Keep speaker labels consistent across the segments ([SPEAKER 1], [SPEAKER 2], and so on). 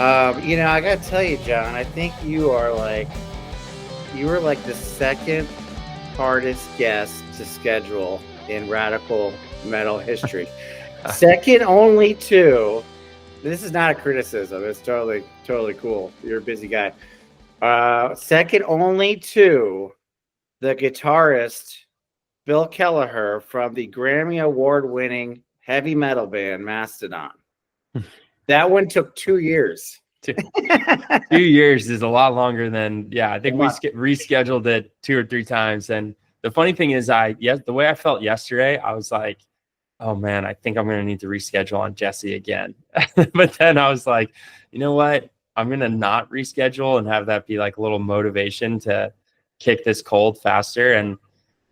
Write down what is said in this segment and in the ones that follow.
[SPEAKER 1] I gotta tell you, John, I think you were like the second hardest guest to schedule in radical metal history. Second only to, this is not a criticism. It's totally cool. You're a busy guy. Second only to the guitarist Bill Kelleher from the Grammy Award winning heavy metal band Mastodon. That one took 2 years.
[SPEAKER 2] 2 years is a lot longer than, I think we rescheduled it 2 or 3 times. And the funny thing is, the way I felt yesterday, I was like, oh man, I think I'm going to need to reschedule on Jesse again. But then I was like, you know what? I'm going to not reschedule and have that be like a little motivation to kick this cold faster. And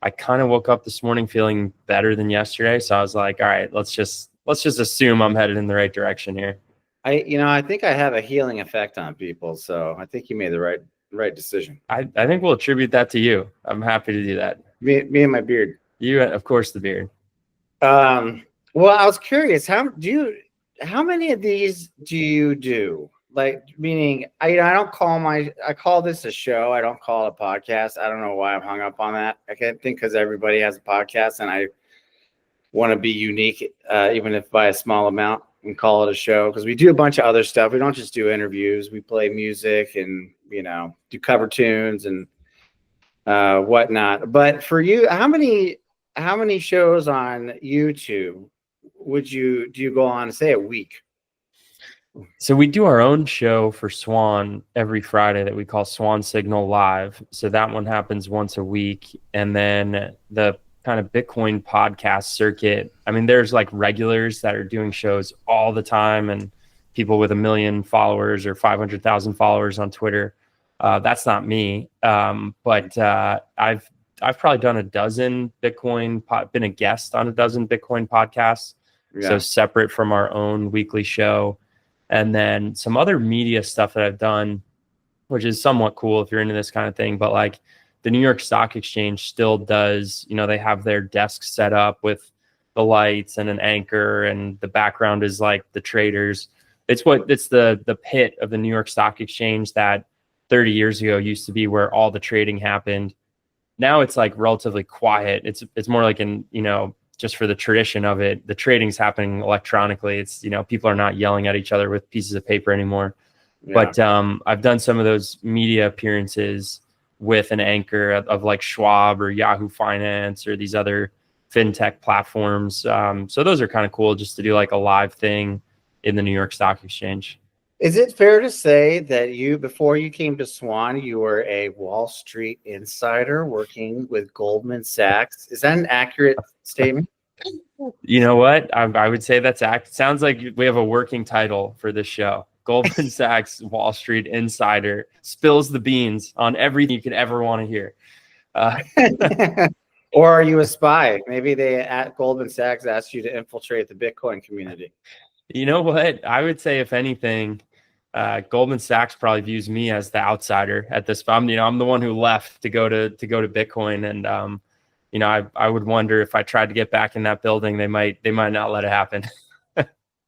[SPEAKER 2] I kind of woke up this morning feeling better than yesterday. So I was like, all right, let's just assume I'm headed in the right direction here.
[SPEAKER 1] I think I have a healing effect on people, so I think you made the right decision.
[SPEAKER 2] I think we'll attribute that to you. I'm happy to do that.
[SPEAKER 1] Me and my beard.
[SPEAKER 2] You, of course, the beard.
[SPEAKER 1] Well, I was curious, how many of these do you do? Like, meaning, I don't I call this a show. I don't call it a podcast. I don't know why I'm hung up on that. I can't think because everybody has a podcast, and I want to be unique, even if by a small amount, and call it a show, because we do a bunch of other stuff. We don't just do interviews. We play music and do cover tunes and whatnot. But for you, how many shows on YouTube do you go on, say, a week?
[SPEAKER 2] So we do our own show for Swan every Friday that we call Swan Signal Live. So that one happens once a week. And then the kind of Bitcoin podcast circuit, I mean, there's like regulars that are doing shows all the time, and people with 1 million followers or 500,000 followers on Twitter. That's not me. But I've probably done a dozen been a guest on a dozen Bitcoin podcasts. Yeah. So separate from our own weekly show. And then some other media stuff that I've done, which is somewhat cool if you're into this kind of thing. But like the New York Stock Exchange still does, they have their desks set up with the lights and an anchor, and the background is like the traders. It's the pit of the New York Stock Exchange that 30 years ago used to be where all the trading happened. Now it's like relatively quiet. It's more like just for the tradition of it, the trading's happening electronically. It's, people are not yelling at each other with pieces of paper anymore. Yeah. But I've done some of those media appearances with an anchor of like Schwab or Yahoo Finance or these other fintech platforms. So those are kind of cool, just to do like a live thing in the New York Stock Exchange.
[SPEAKER 1] Is it fair to say that before you came to Swan, you were a Wall Street insider working with Goldman Sachs? Is that an accurate statement?
[SPEAKER 2] You know what? I would say that's sounds like we have a working title for this show. Goldman Sachs Wall Street insider spills the beans on everything you could ever want to hear.
[SPEAKER 1] Or are you a spy? Maybe they at Goldman Sachs asked you to infiltrate the Bitcoin community.
[SPEAKER 2] You know what? I would say, if anything, Goldman Sachs probably views me as the outsider at this. I'm the one who left to go to Bitcoin, and I would wonder if I tried to get back in that building, they might not let it happen.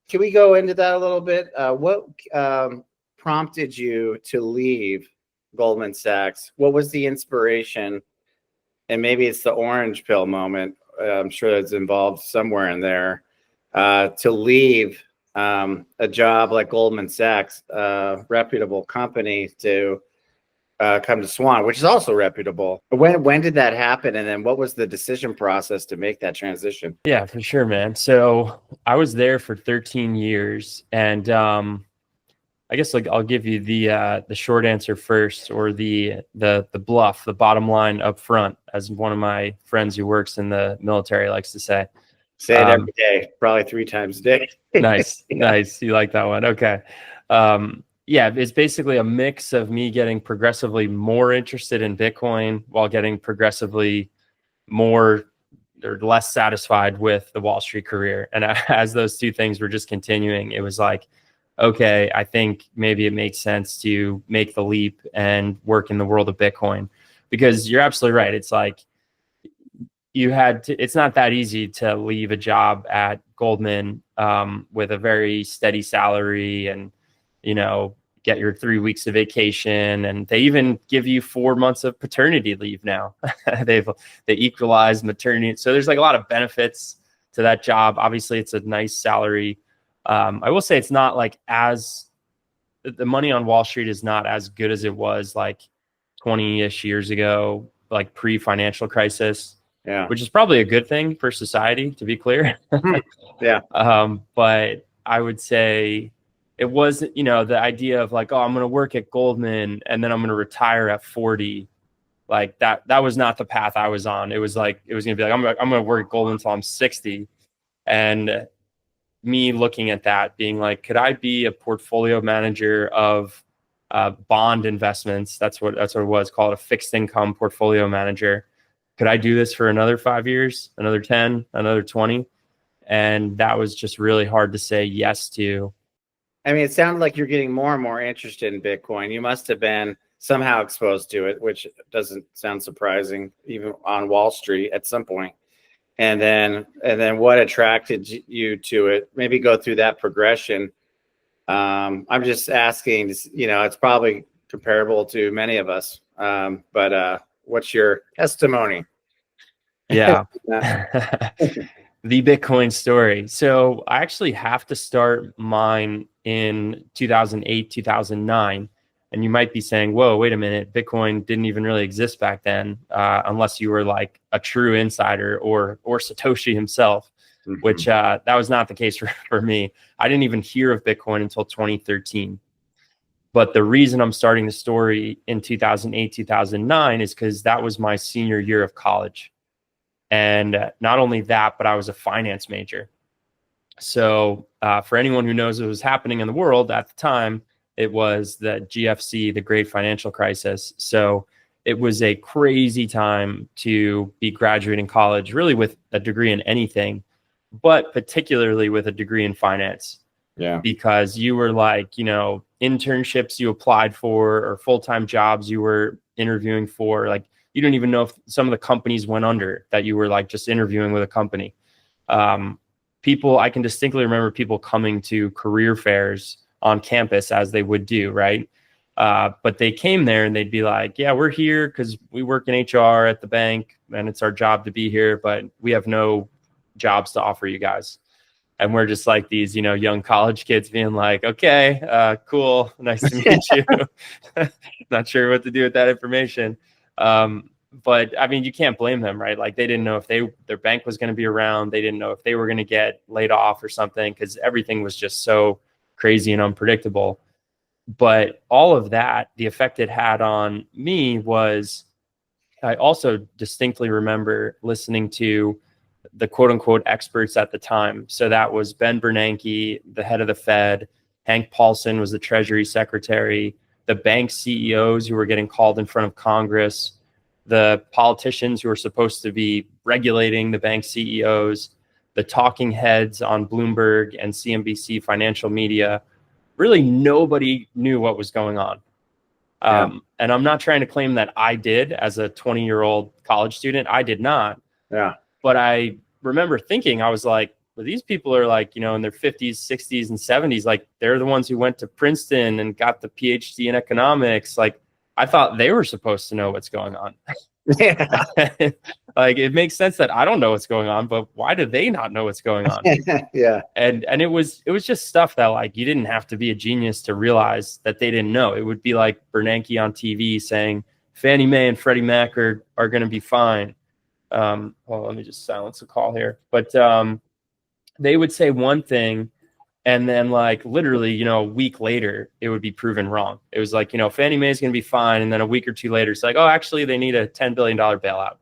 [SPEAKER 1] Can we go into that a little bit? What prompted you to leave Goldman Sachs? What was the inspiration? And maybe it's the orange pill moment. I'm sure that's involved somewhere in there, to leave a job like Goldman Sachs, a reputable company, to come to Swan, which is also reputable. When did that happen? And then what was the decision process to make that transition?
[SPEAKER 2] Yeah, for sure, man. So I was there for 13 years, and I guess I'll give you the short answer first, or the bluff, the bottom line up front, as one of my friends who works in the military likes to say.
[SPEAKER 1] Say it every day, probably 3 times a day.
[SPEAKER 2] Nice. Nice. You like that one? Okay. It's basically a mix of me getting progressively more interested in Bitcoin while getting progressively more or less satisfied with the Wall Street career. And as those two things were just continuing, it was like, okay, I think maybe it makes sense to make the leap and work in the world of Bitcoin, because you're absolutely right. It's like, it's not that easy to leave a job at Goldman with a very steady salary and get your 3 weeks of vacation, and they even give you 4 months of paternity leave now. They equalized maternity. So there's like a lot of benefits to that job. Obviously it's a nice salary. I will say it's not like the money on Wall Street is not as good as it was like 20-ish years ago, like pre-financial crisis.
[SPEAKER 1] Yeah.
[SPEAKER 2] Which is probably a good thing for society, to be clear.
[SPEAKER 1] Yeah.
[SPEAKER 2] But I would say it wasn't, the idea of like, oh, I'm going to work at Goldman and then I'm going to retire at 40. Like that was not the path I was on. It was like, it was going to be like, I'm going to work at Goldman until I'm 60. And me looking at that being like, could I be a portfolio manager of bond investments? That's what it was called, a fixed income portfolio manager. Could I do this for another 5 years, another 10, another 20? And that was just really hard to say yes to.
[SPEAKER 1] I mean, it sounded like you're getting more and more interested in Bitcoin. You must have been somehow exposed to it, which doesn't sound surprising, even on Wall Street at some point. And then what attracted you to it? Maybe go through that progression. I'm just asking, it's probably comparable to many of us. But what's your testimony?
[SPEAKER 2] Yeah. The Bitcoin story. So I actually have to start mine in 2008, 2009. And you might be saying, whoa, wait a minute, Bitcoin didn't even really exist back then, unless you were like a true insider or Satoshi himself, which that was not the case for me. I didn't even hear of Bitcoin until 2013. But the reason I'm starting the story in 2008, 2009 is because that was my senior year of college. And not only that, but I was a finance major. So for anyone who knows what was happening in the world at the time, it was the GFC, the Great Financial Crisis. So it was a crazy time to be graduating college, really with a degree in anything, but particularly with a degree in finance.
[SPEAKER 1] Yeah.
[SPEAKER 2] Because you were like, internships you applied for or full-time jobs you were interviewing for, like you didn't even know if some of the companies went under that you were like just interviewing with a company. I can distinctly remember people coming to career fairs on campus as they would do, right? But they came there and they'd be like, yeah, we're here because we work in HR at the bank and it's our job to be here, but we have no jobs to offer you guys. And we're just like these, young college kids being like, okay, cool. Nice to meet you. Not sure what to do with that information. But I mean, you can't blame them, right? Like they didn't know if their bank was going to be around. They didn't know if they were going to get laid off or something because everything was just so crazy and unpredictable. But all of that, the effect it had on me was I also distinctly remember listening to the quote unquote experts at the time. So that was Ben Bernanke, the head of the Fed. Hank Paulson was the Treasury Secretary, the bank CEOs who were getting called in front of Congress, the politicians who were supposed to be regulating the bank CEOs, the talking heads on Bloomberg and CNBC financial media. Really nobody knew what was going on. And I'm not trying to claim that I did as a 20-year-old college student. I did not.
[SPEAKER 1] Yeah.
[SPEAKER 2] But I remember thinking, I was like, well, these people are like, in their 50s, 60s, and 70s. Like, they're the ones who went to Princeton and got the PhD in economics. Like, I thought they were supposed to know what's going on.
[SPEAKER 1] Yeah.
[SPEAKER 2] Like, it makes sense that I don't know what's going on, but why do they not know what's going on?
[SPEAKER 1] Yeah.
[SPEAKER 2] And it was just stuff that like you didn't have to be a genius to realize that they didn't know. It would be like Bernanke on TV saying Fannie Mae and Freddie Mac are going to be fine. Well, let me just silence the call here. But they would say one thing, and then like literally, a week later, it would be proven wrong. It was like, Fannie Mae is going to be fine, and then a week or two later, it's like, oh, actually, they need a $10 billion bailout.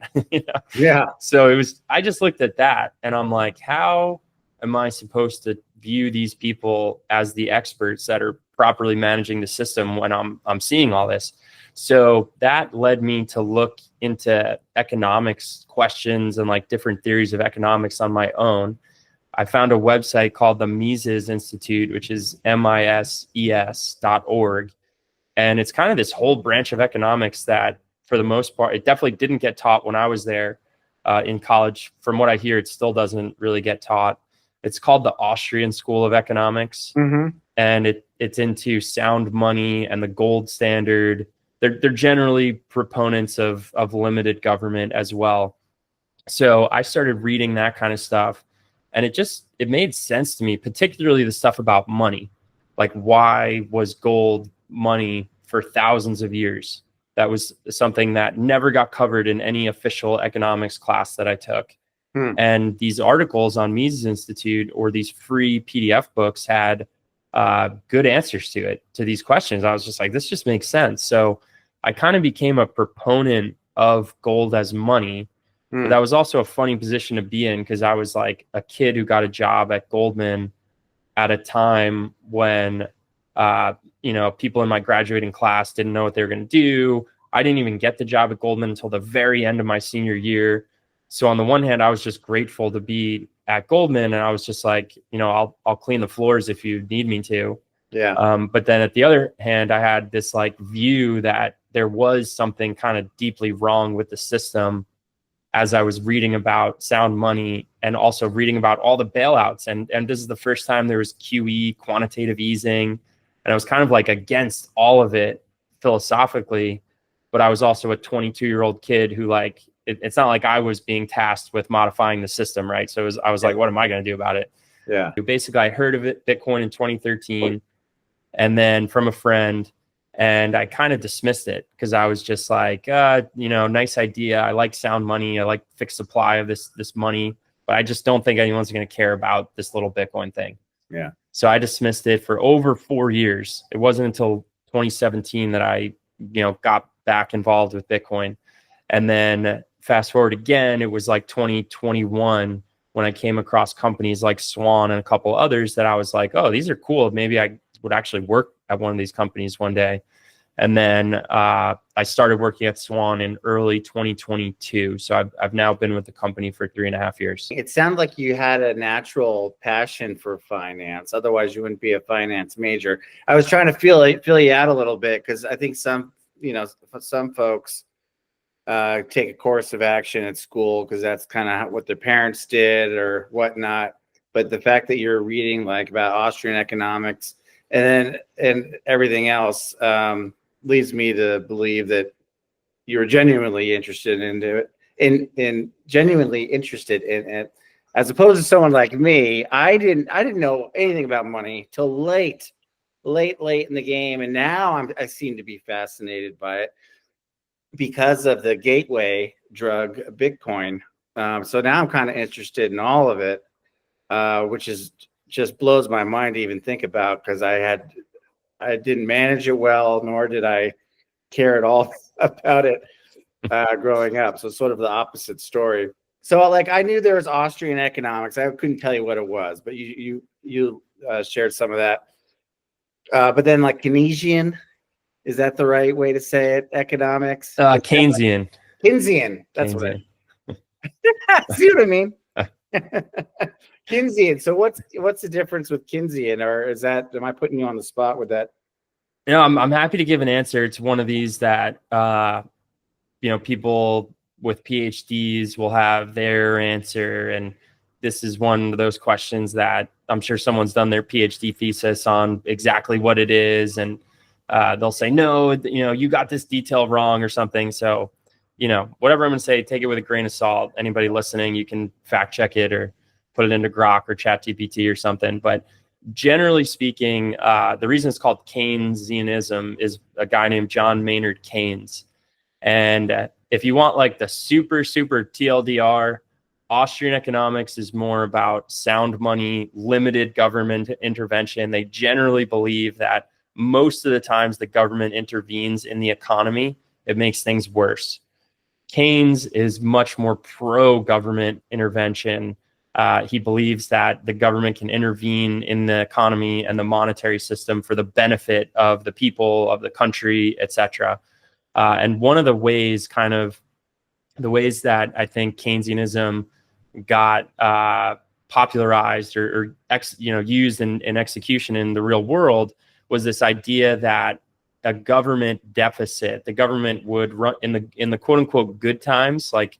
[SPEAKER 1] Yeah.
[SPEAKER 2] So I just looked at that, and I'm like, how am I supposed to view these people as the experts that are properly managing the system when I'm seeing all this? So that led me to look into economics questions and like different theories of economics on my own. I found a website called the Mises Institute, which is MISES.org. And it's kind of this whole branch of economics that for the most part, it definitely didn't get taught when I was there in college. From what I hear, it still doesn't really get taught. It's called the Austrian School of Economics.
[SPEAKER 1] Mm-hmm.
[SPEAKER 2] and it's into sound money and the gold standard. They're generally proponents of limited government as well. So I started reading that kind of stuff, and it made sense to me, particularly the stuff about money. Like, why was gold money for thousands of years? That was something that never got covered in any official economics class that I took. And these articles on Mises Institute, or these free PDF books, had good answers to these questions. I was just like, this just makes sense. So I kind of became a proponent of gold as money. But that was also a funny position to be in, because I was like a kid who got a job at Goldman at a time when people in my graduating class didn't know what they were going to do. I didn't even get the job at Goldman until the very end of my senior year. So on the one hand, I was just grateful to be at Goldman, and I was just like, I'll clean the floors if you need me to.
[SPEAKER 1] Yeah.
[SPEAKER 2] But then at the other hand, I had this like view that there was something kind of deeply wrong with the system, as I was reading about sound money and also reading about all the bailouts. And this is the first time there was QE, quantitative easing. And I was kind of like against all of it philosophically, but I was also a 22-year-old kid who, like, it's not like I was being tasked with modifying the system, right? So I was like, what am I going to do about it?
[SPEAKER 1] Yeah.
[SPEAKER 2] Basically, I heard of it, Bitcoin, in 2013, and then from a friend, and I kind of dismissed it because I was just like, nice idea. I like sound money. I like fixed supply of this money, but I just don't think anyone's going to care about this little Bitcoin thing.
[SPEAKER 1] Yeah.
[SPEAKER 2] So I dismissed it for over 4 years. It wasn't until 2017 that I, got back involved with Bitcoin. And then fast forward again, it was like 2021 when I came across companies like Swan and a couple others that I was like, oh, these are cool. Maybe I would actually work at one of these companies one day. And then I started working at Swan in early 2022. So I've now been with the company for 3.5 years.
[SPEAKER 1] It sounded like you had a natural passion for finance. Otherwise, you wouldn't be a finance major. I was trying to feel you out a little bit, because I think some folks take a course of action at school because that's kind of what their parents did or whatnot. But the fact that you're reading like about Austrian economics and everything else leads me to believe that you're genuinely interested in it, as opposed to someone like me. I didn't know anything about money till late in the game, and now I seem to be fascinated by it because of the gateway drug, Bitcoin. So now I'm kind of interested in all of it, which is just blows my mind to even think about, because I didn't manage it well, nor did I care at all about it growing up. So sort of the opposite story. So like, I knew there was Austrian economics. I couldn't tell you what it was, but you shared some of that. But then like Keynesian, is that the right way to say it? Economics?
[SPEAKER 2] Keynesian.
[SPEAKER 1] Keynesian. That's
[SPEAKER 2] Keynesian.
[SPEAKER 1] what I see what I mean. Keynesian. So what's the difference with Keynesian, or am I putting you on the spot with that?
[SPEAKER 2] I'm happy to give an answer. It's one of these that people with PhDs will have their answer, and this is one of those questions that I'm sure someone's done their PhD thesis on exactly what it is, and they'll say, no, you got this detail wrong or something. So, whatever I'm going to say, take it with a grain of salt. Anybody listening, you can fact check it or put it into Grok or ChatGPT or something. But generally speaking, the reason it's called Keynesianism is a guy named John Maynard Keynes. And if you want like the super TLDR, Austrian economics is more about sound money, limited government intervention. They generally believe that most of the times the government intervenes in the economy, it makes things worse. Keynes is much more pro-government intervention. He believes that the government can intervene in the economy and the monetary system for the benefit of the people, of the country, etc. And one of the ways that I think Keynesianism got popularized or used in execution in the real world was this idea that a government deficit, the government would run in the quote unquote good times, like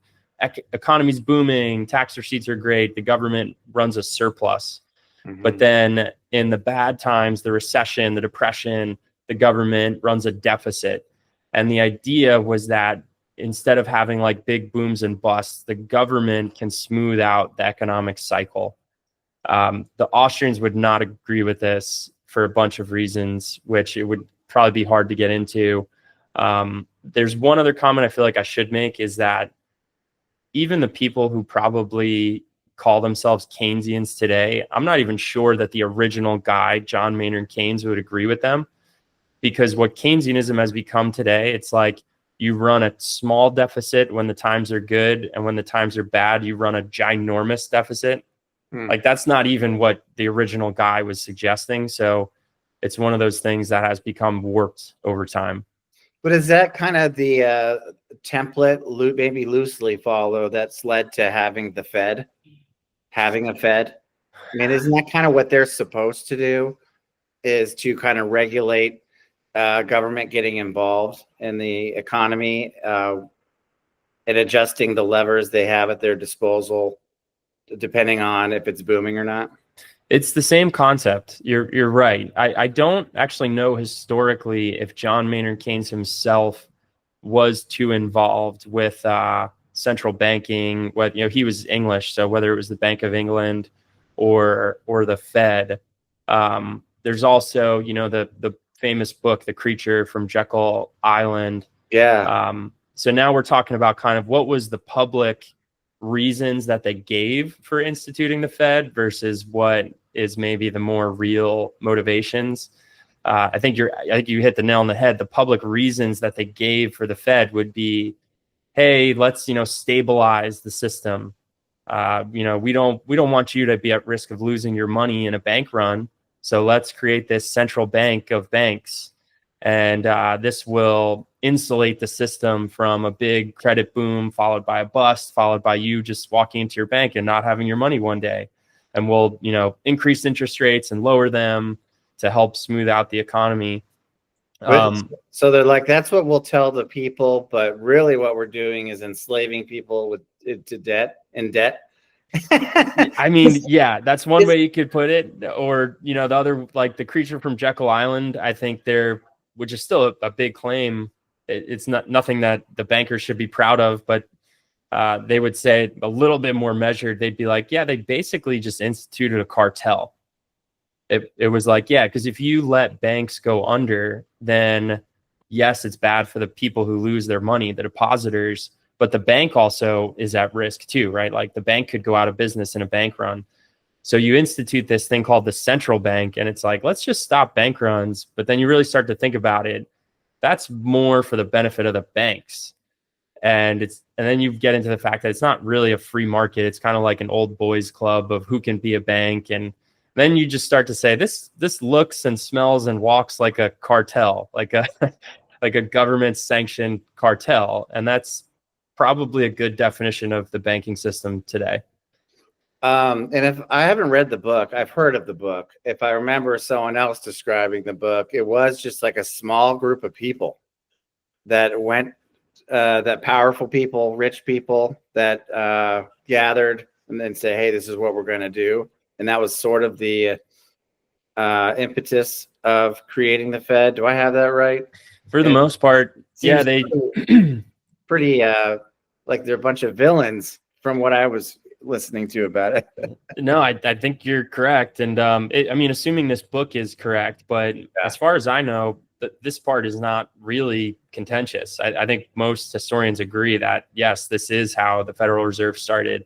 [SPEAKER 2] economy's booming, tax receipts are great, the government runs a surplus. But then in the bad times, the recession, the depression, the government runs a deficit. And the idea was that instead of having like big booms and busts, the government can smooth out the economic cycle. The Austrians would not agree with this for a bunch of reasons, which it would probably be hard to get into. There's one other comment I feel like I should make, is that even the people who probably call themselves Keynesians today, I'm not even sure that the original guy, John Maynard Keynes, would agree with them, because what Keynesianism has become today, it's like you run a small deficit when the times are good, and when the times are bad, you run a ginormous deficit. Like that's not even what the original guy was suggesting. So it's one of those things that has become warped over time.
[SPEAKER 1] But is that kind of the template, maybe loosely follow, that's led to having a Fed? I mean, isn't that kind of what they're supposed to do, is to kind of regulate government getting involved in the economy and adjusting the levers they have at their disposal, depending on if it's booming or not?
[SPEAKER 2] It's the same concept. You're right. I don't actually know historically if John Maynard Keynes himself was too involved with central banking. What, you know, he was English, so whether it was the Bank of England or the Fed. There's also, you know, the famous book, The Creature from Jekyll Island.
[SPEAKER 1] Yeah.
[SPEAKER 2] So now we're talking about kind of what was the public reasons that they gave for instituting the Fed versus what is maybe the more real motivations. I think you hit the nail on the head. The public reasons that they gave for the Fed would be, hey, let's, you know, stabilize the system. You know, we don't want you to be at risk of losing your money in a bank run. So let's create this central bank of banks. And this will insulate the system from a big credit boom, followed by a bust, followed by you just walking into your bank and not having your money one day. And we'll, you know, increase interest rates and lower them to help smooth out the economy.
[SPEAKER 1] So they're like, that's what we'll tell the people, but really what we're doing is enslaving people to debt.
[SPEAKER 2] I mean, yeah, that's one way you could put it. Or, you know, the other, like The Creature from Jekyll Island, I think which is still a big claim. It's nothing that the bankers should be proud of, but they would say a little bit more measured. They'd be like, yeah, they basically just instituted a cartel. It was like, yeah, because if you let banks go under, then yes, it's bad for the people who lose their money, the depositors, but the bank also is at risk too, right? Like the bank could go out of business in a bank run. So you institute this thing called the central bank, and it's like, let's just stop bank runs. But then you really start to think about it. That's more for the benefit of the banks. And then you get into the fact that it's not really a free market. It's kind of like an old boys club of who can be a bank. And then you just start to say, this looks and smells and walks like a cartel, like a like a government sanctioned cartel. And that's probably a good definition of the banking system today.
[SPEAKER 1] And if I haven't read the book, I've heard of the book. If I remember someone else describing the book, it was just like a small group of people that went, that powerful people, rich people that gathered and then say, hey, this is what we're going to do. And that was sort of the impetus of creating the Fed. Do I have that right?
[SPEAKER 2] For the most part, yeah, they
[SPEAKER 1] pretty like they're a bunch of villains from what I was listening to about it.
[SPEAKER 2] No, I think you're correct. And I mean, assuming this book is correct, but as far as I know, this part is not really contentious. I think most historians agree that, yes, this is how the Federal Reserve started.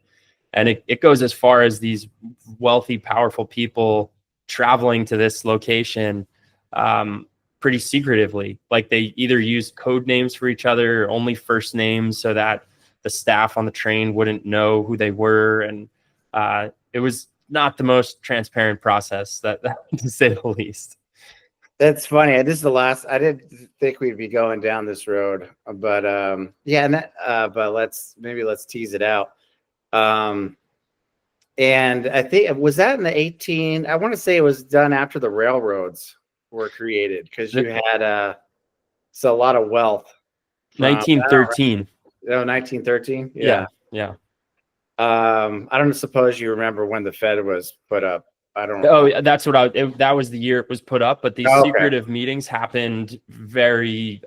[SPEAKER 2] And it goes as far as these wealthy, powerful people traveling to this location pretty secretively. Like they either used code names for each other or only first names so that the staff on the train wouldn't know who they were. And it was not the most transparent process, that to say the least.
[SPEAKER 1] That's funny. This is the last. I didn't think we'd be going down this road, but yeah, and but let's tease it out. And I think, was that in the 18? I want to say it was done after the railroads were created, because you had so a lot of wealth.
[SPEAKER 2] 1913.
[SPEAKER 1] Oh, 1913.
[SPEAKER 2] Yeah.
[SPEAKER 1] I don't suppose you remember when the Fed was put up. I don't
[SPEAKER 2] Oh,
[SPEAKER 1] know.
[SPEAKER 2] that's what that was the year it was put up, but these
[SPEAKER 1] Okay.
[SPEAKER 2] secretive meetings happened very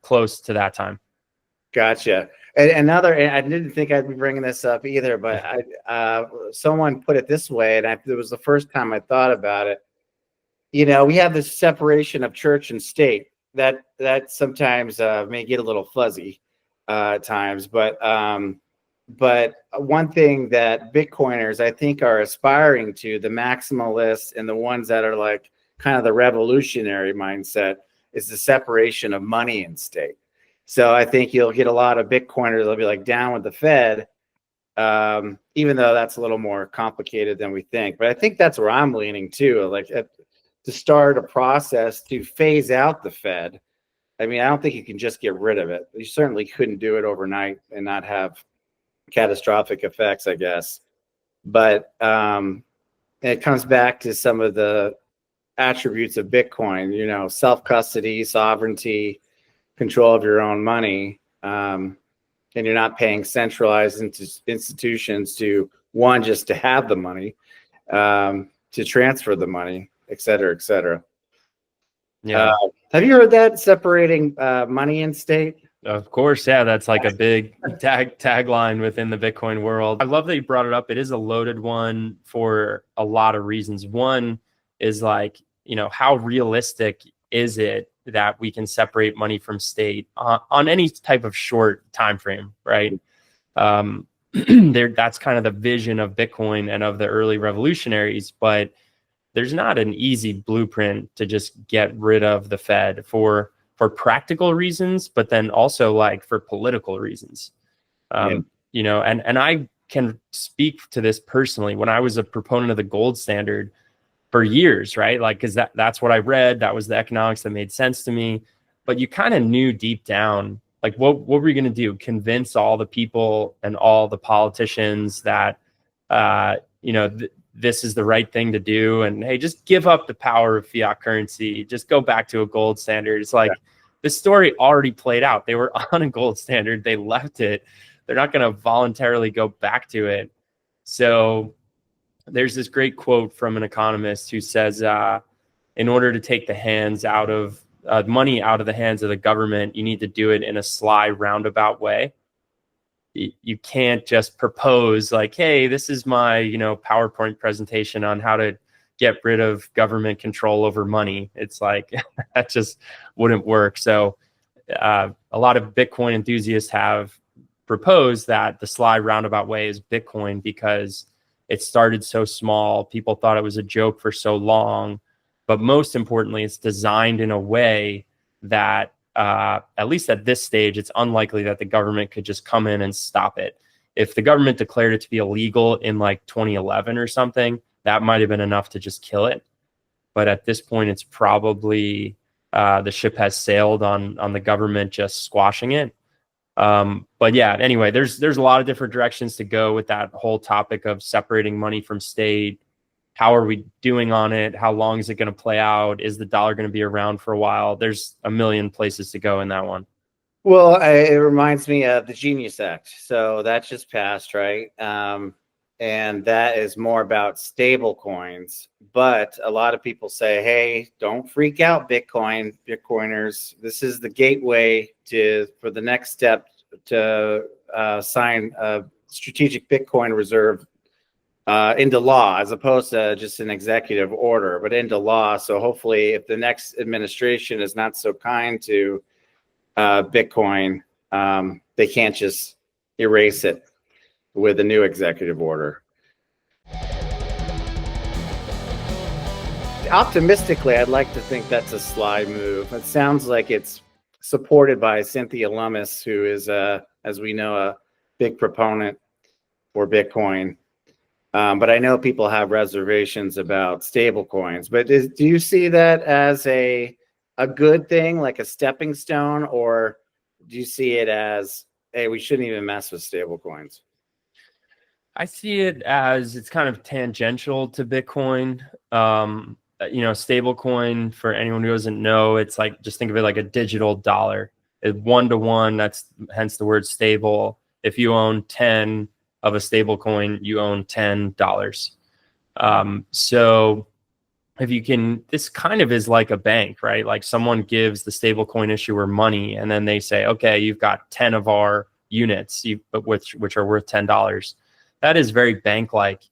[SPEAKER 2] close to that time.
[SPEAKER 1] Gotcha. And I didn't think I'd be bringing this up either, but someone put it this way, and it was the first time I thought about it. You know, we have this separation of church and state that sometimes may get a little fuzzy at times, but one thing that Bitcoiners I think are aspiring to, the maximalists and the ones that are like kind of the revolutionary mindset, is the separation of money and state. So I think you'll get a lot of Bitcoiners that'll be like down with the Fed, even though that's a little more complicated than we think. But I think that's where I'm leaning too, like to start a process to phase out the Fed. I mean, I don't think you can just get rid of it. You certainly couldn't do it overnight and not have catastrophic effects, I guess. But it comes back to some of the attributes of Bitcoin, you know, self-custody, sovereignty, control of your own money. And you're not paying centralized institutions to, one, just to have the money, to transfer the money, et cetera, et cetera.
[SPEAKER 2] Yeah.
[SPEAKER 1] Have you heard that, separating money and state?
[SPEAKER 2] Of course, yeah, that's like a big tagline within the Bitcoin world. I love that you brought it up. It is a loaded one for a lot of reasons. One is like, you know, how realistic is it that we can separate money from state on any type of short time frame, right? That's kind of the vision of Bitcoin and of the early revolutionaries, but there's not an easy blueprint to just get rid of the Fed for practical reasons, but then also like for political reasons. You know, and I can speak to this personally. When I was a proponent of the gold standard for years, right? Like, because that's what I read. That was the economics that made sense to me. But you kind of knew deep down, like, what were you going to do? Convince all the people and all the politicians that, you know, this is the right thing to do. And hey, just give up the power of fiat currency. Just go back to a gold standard. It's like, this story already played out. They were on a gold standard. They left it. They're not going to voluntarily go back to it. So there's this great quote from an economist who says, in order to take the hands out of money out of the hands of the government, you need to do it in a sly, roundabout way. You can't just propose like, hey, this is my, you know, PowerPoint presentation on how to get rid of government control over money. It's like, that just wouldn't work. So a lot of Bitcoin enthusiasts have proposed that the sly, roundabout way is Bitcoin because it started so small. People thought it was a joke for so long. But most importantly, it's designed in a way that, at least at this stage, it's unlikely that the government could just come in and stop it. If the government declared it to be illegal in like 2011 or something, that might have been enough to just kill it. But at this point, it's probably the ship has sailed on the government just squashing it. But yeah, anyway, there's a lot of different directions to go with that whole topic of separating money from state. How are we doing on it? How long is it going to play out? Is the dollar going to be around for a while? There's a million places to go in that one.
[SPEAKER 1] Well, it reminds me of the Genius Act. So that just passed, right? And that is more about stable coins. But a lot of people say, hey, don't freak out, Bitcoiners. This is the gateway for the next step to sign a strategic Bitcoin reserve into law, as opposed to just an executive order, but into law. So hopefully, if the next administration is not so kind to Bitcoin, they can't just erase it with a new executive order. Optimistically, I'd like to think that's a sly move. It sounds like it's supported by Cynthia Lummis, who is, as we know, a big proponent for Bitcoin. But I know people have reservations about stable coins. But do you see that as a good thing, like a stepping stone, or do you see it as, hey, we shouldn't even mess with stable coins?
[SPEAKER 2] I see it as it's kind of tangential to Bitcoin. You know, stable coin, for anyone who doesn't know, it's like, just think of it like a digital dollar. It's 1-to-1. That's hence the word stable. If you own 10 of a stable coin, you own $10. So if you can, this kind of is like a bank, right? Like someone gives the stablecoin issuer money, and then they say, okay, you've got 10 of our units, which are worth $10. That is very bank-like.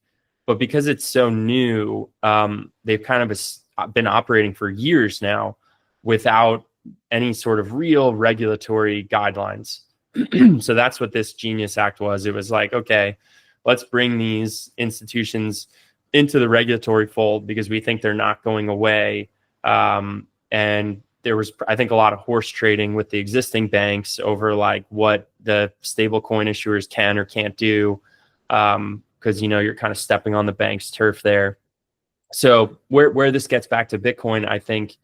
[SPEAKER 2] But because it's so new, they've kind of been operating for years now without any sort of real regulatory guidelines. So that's what this Genius Act was. It was like, okay, let's bring these institutions into the regulatory fold because we think they're not going away. And there was, I think, a lot of horse trading with the existing banks over like what the stablecoin issuers can or can't do. Because you're kind of stepping on the bank's turf there. So where this gets back to Bitcoin, I think,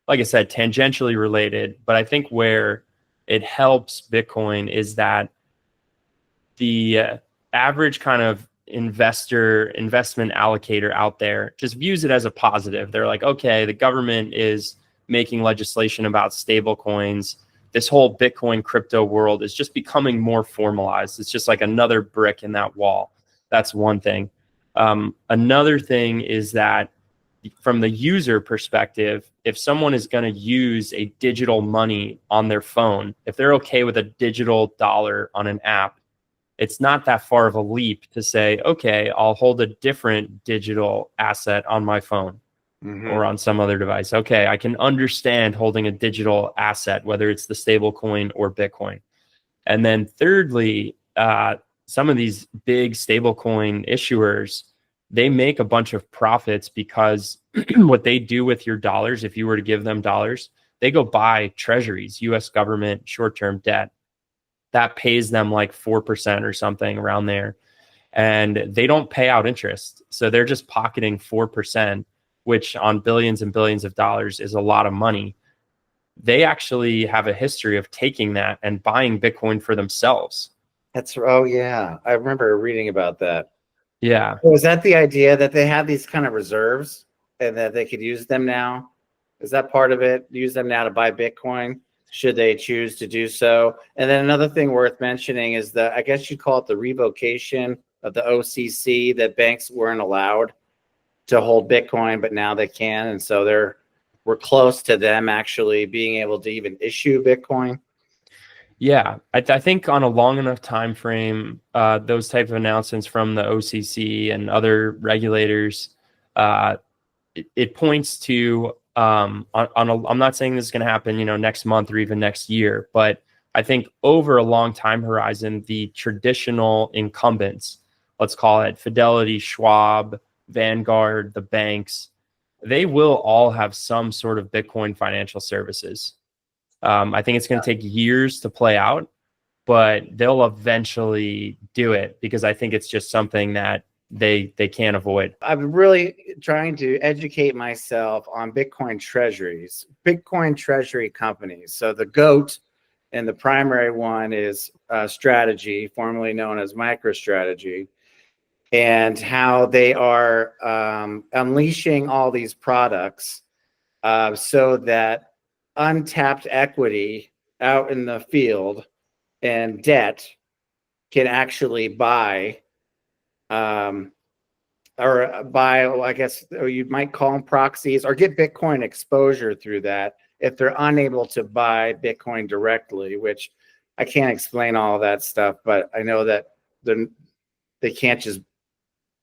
[SPEAKER 2] like I said, tangentially related, but I think where it helps Bitcoin is that the average kind of investment allocator out there just views it as a positive. They're like, okay, the government is making legislation about stable coins. This whole Bitcoin crypto world is just becoming more formalized. It's just like another brick in that wall. That's one thing. Another thing is that from the user perspective, if someone is going to use a digital money on their phone, if they're okay with a digital dollar on an app, it's not that far of a leap to say, okay, I'll hold a different digital asset on my phone or on some other device. Okay, I can understand holding a digital asset, whether it's the stable coin or Bitcoin. And then thirdly, some of these big stablecoin issuers, they make a bunch of profits because what they do with your dollars, if you were to give them dollars, they go buy treasuries, US government short-term debt. That pays them like 4% or something around there. And they don't pay out interest. So they're just pocketing 4%, which on billions and billions of dollars is a lot of money. They actually have a history of taking that and buying Bitcoin for themselves.
[SPEAKER 1] Oh yeah, I remember reading about that.
[SPEAKER 2] Yeah.
[SPEAKER 1] Was that the idea that they have these kind of reserves and that they could use them now? Is that part of it? Use them now to buy Bitcoin, should they choose to do so? And then another thing worth mentioning is I guess you'd call it the revocation of the OCC, that banks weren't allowed to hold Bitcoin, but now they can. And so we're close to them actually being able to even issue Bitcoin.
[SPEAKER 2] Yeah, I think on a long enough time frame, those type of announcements from the OCC and other regulators, it points to I'm not saying this is going to happen, next month or even next year, but I think over a long time horizon, the traditional incumbents, let's call it Fidelity, Schwab, Vanguard, the banks, they will all have some sort of Bitcoin financial services. I think it's going to take years to play out, but they'll eventually do it because I think it's just something that they can't avoid.
[SPEAKER 1] I'm really trying to educate myself on Bitcoin treasuries, Bitcoin treasury companies. So the GOAT and the primary one is Strategy, formerly known as MicroStrategy, and how they are unleashing all these products so that untapped equity out in the field and debt can actually buy I guess you might call them proxies, or get Bitcoin exposure through that if they're unable to buy Bitcoin directly, which I can't explain all of that stuff, but I know that they can't just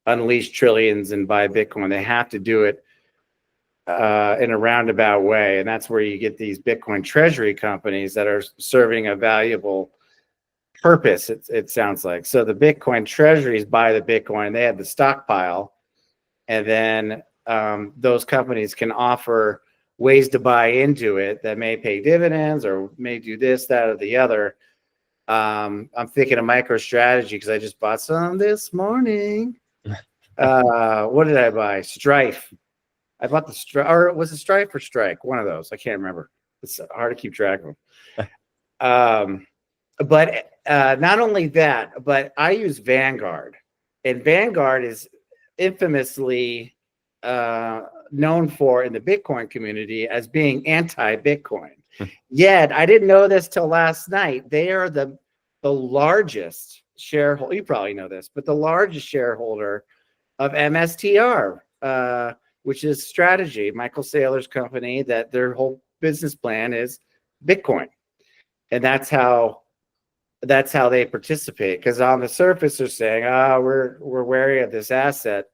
[SPEAKER 1] unleash trillions and buy Bitcoin. They have to do it in a roundabout way. And that's where you get these Bitcoin treasury companies that are serving a valuable purpose, it sounds like. So the Bitcoin treasuries buy the Bitcoin, they have the stockpile, and then those companies can offer ways to buy into it that may pay dividends or may do this, that, or the other. I'm thinking of MicroStrategy because I just bought some this morning. What did I buy? Strife. I bought the Strife, or was it Strife or Strike? One of those. I can't remember. It's hard to keep track of them. But not only that, but I use Vanguard, and Vanguard is infamously known for in the Bitcoin community as being anti-Bitcoin. Yet I didn't know this till last night. They are the largest shareholder. You probably know this, but the largest shareholder of MSTR, which is strategy, Michael Saylor's company, that their whole business plan is Bitcoin. And that's how they participate. Because on the surface, they're saying, we're wary of this asset,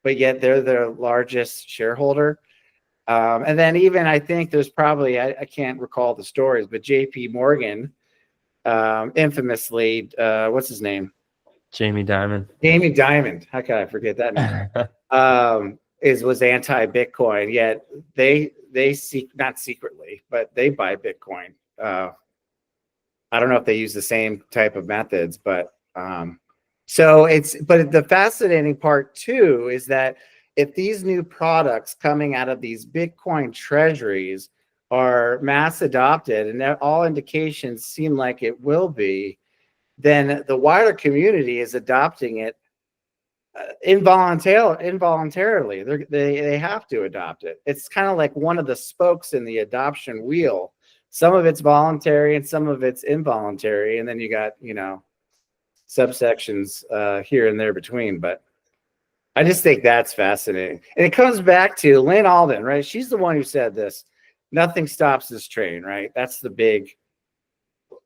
[SPEAKER 1] but yet they're their largest shareholder. And then even I think there's probably, I can't recall the stories, but JP Morgan, infamously, what's his name?
[SPEAKER 2] Jamie Dimon.
[SPEAKER 1] Jamie Dimon. How could I forget that name? Was anti-Bitcoin, yet they not secretly, but they buy Bitcoin. I don't know if they use the same type of methods, but but the fascinating part too is that if these new products coming out of these Bitcoin treasuries are mass adopted, and all indications seem like it will be, then the wider community is adopting it involuntarily. They have to adopt it. It's kind of like one of the spokes in the adoption wheel. Some of it's voluntary and some of it's involuntary, and then you got subsections here and there between. But I just think that's fascinating, and it comes back to Lynn Alden, right? She's the one who said this: "Nothing stops this train." Right? That's the big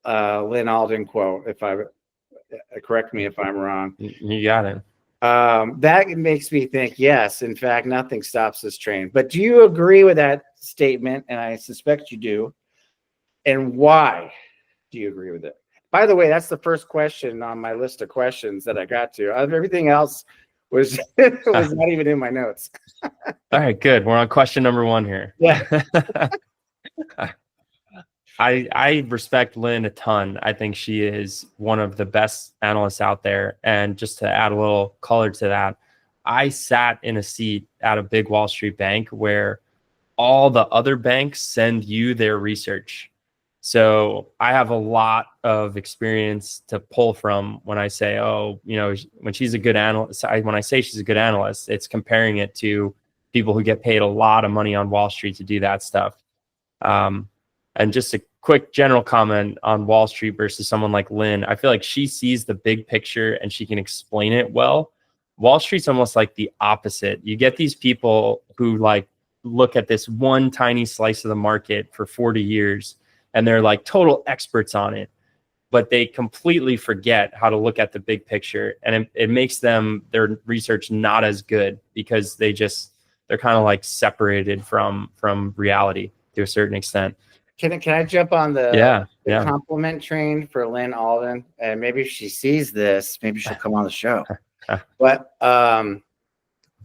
[SPEAKER 1] Lynn Alden quote. If I correct me if I'm wrong.
[SPEAKER 2] You got it.
[SPEAKER 1] That makes me think, yes, in fact, nothing stops this train. But do you agree with that statement? And I suspect you do. And why do you agree with it? By the way, that's the first question on my list of questions that I got to. Everything else was not even in my notes.
[SPEAKER 2] All right, good. We're on question number 1 here.
[SPEAKER 1] Yeah.
[SPEAKER 2] I respect Lynn a ton. I think she is one of the best analysts out there. And just to add a little color to that, I sat in a seat at a big Wall Street bank where all the other banks send you their research. So I have a lot of experience to pull from when I say, when she's a good analyst, when I say she's a good analyst, it's comparing it to people who get paid a lot of money on Wall Street to do that stuff. And just a quick general comment on Wall Street versus someone like Lynn. I feel like she sees the big picture and she can explain it well. Wall Street's almost like the opposite. You get these people who look at this one tiny slice of the market for 40 years and they're like total experts on it, but they completely forget how to look at the big picture. And it makes their research not as good because they're kind of like separated from reality to a certain extent.
[SPEAKER 1] Can I jump on the
[SPEAKER 2] yeah.
[SPEAKER 1] compliment train for Lynn Alden? And maybe if she sees this, maybe she'll come on the show. But what I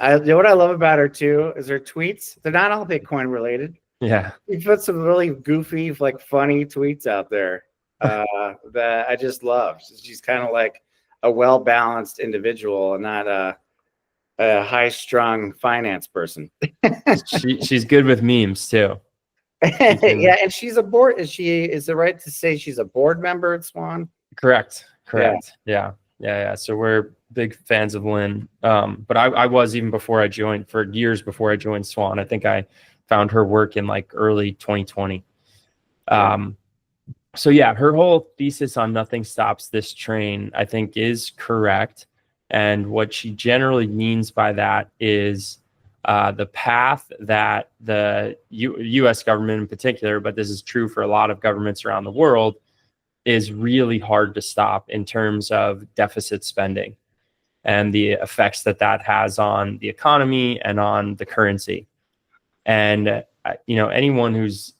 [SPEAKER 1] love about her too is her tweets. They're not all Bitcoin related.
[SPEAKER 2] Yeah.
[SPEAKER 1] She put some really goofy, funny tweets out there that I just love. She's kind of like a well-balanced individual and not a high-strung finance person.
[SPEAKER 2] She's good with memes too.
[SPEAKER 1] Yeah, and she's a board. Is it right to say she's a board member at Swan?
[SPEAKER 2] Correct. Yeah. So we're big fans of Lynn. But I was, even before I joined, for years before I joined Swan. I think I found her work in early 2020. So yeah, her whole thesis on nothing stops this train, I think, is correct. And what she generally means by that is the path that the U.S. government in particular, but this is true for a lot of governments around the world, is really hard to stop in terms of deficit spending and the effects that has on the economy and on the currency. And anyone who's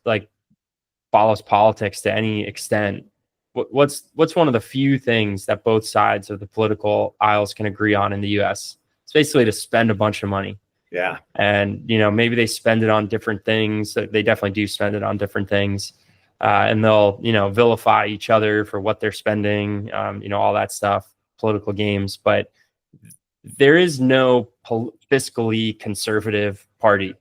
[SPEAKER 2] follows politics to any extent, what's one of the few things that both sides of the political aisles can agree on in the U.S.? It's basically to spend a bunch of money.
[SPEAKER 1] Yeah. And,
[SPEAKER 2] maybe they spend it on different things. They definitely do spend it on different things. And they'll, vilify each other for what they're spending, all that stuff, political games. But there is no fiscally conservative party.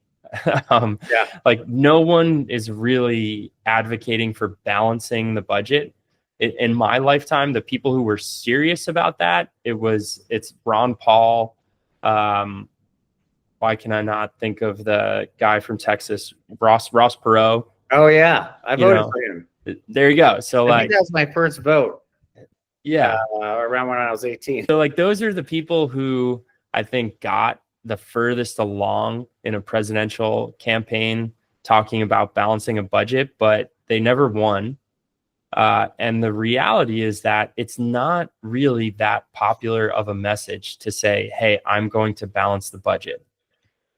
[SPEAKER 2] No one is really advocating for balancing the budget. In my lifetime, the people who were serious about that, it's Ron Paul. Why can I not think of the guy from Texas, Ross Perot?
[SPEAKER 1] Oh yeah, I voted for him.
[SPEAKER 2] There you go. So
[SPEAKER 1] I think that was my first vote.
[SPEAKER 2] Yeah,
[SPEAKER 1] around when I was 18.
[SPEAKER 2] So those are the people who I think, got the furthest along in a presidential campaign talking about balancing a budget, but they never won. And the reality is that it's not really that popular of a message to say, hey, I'm going to balance the budget.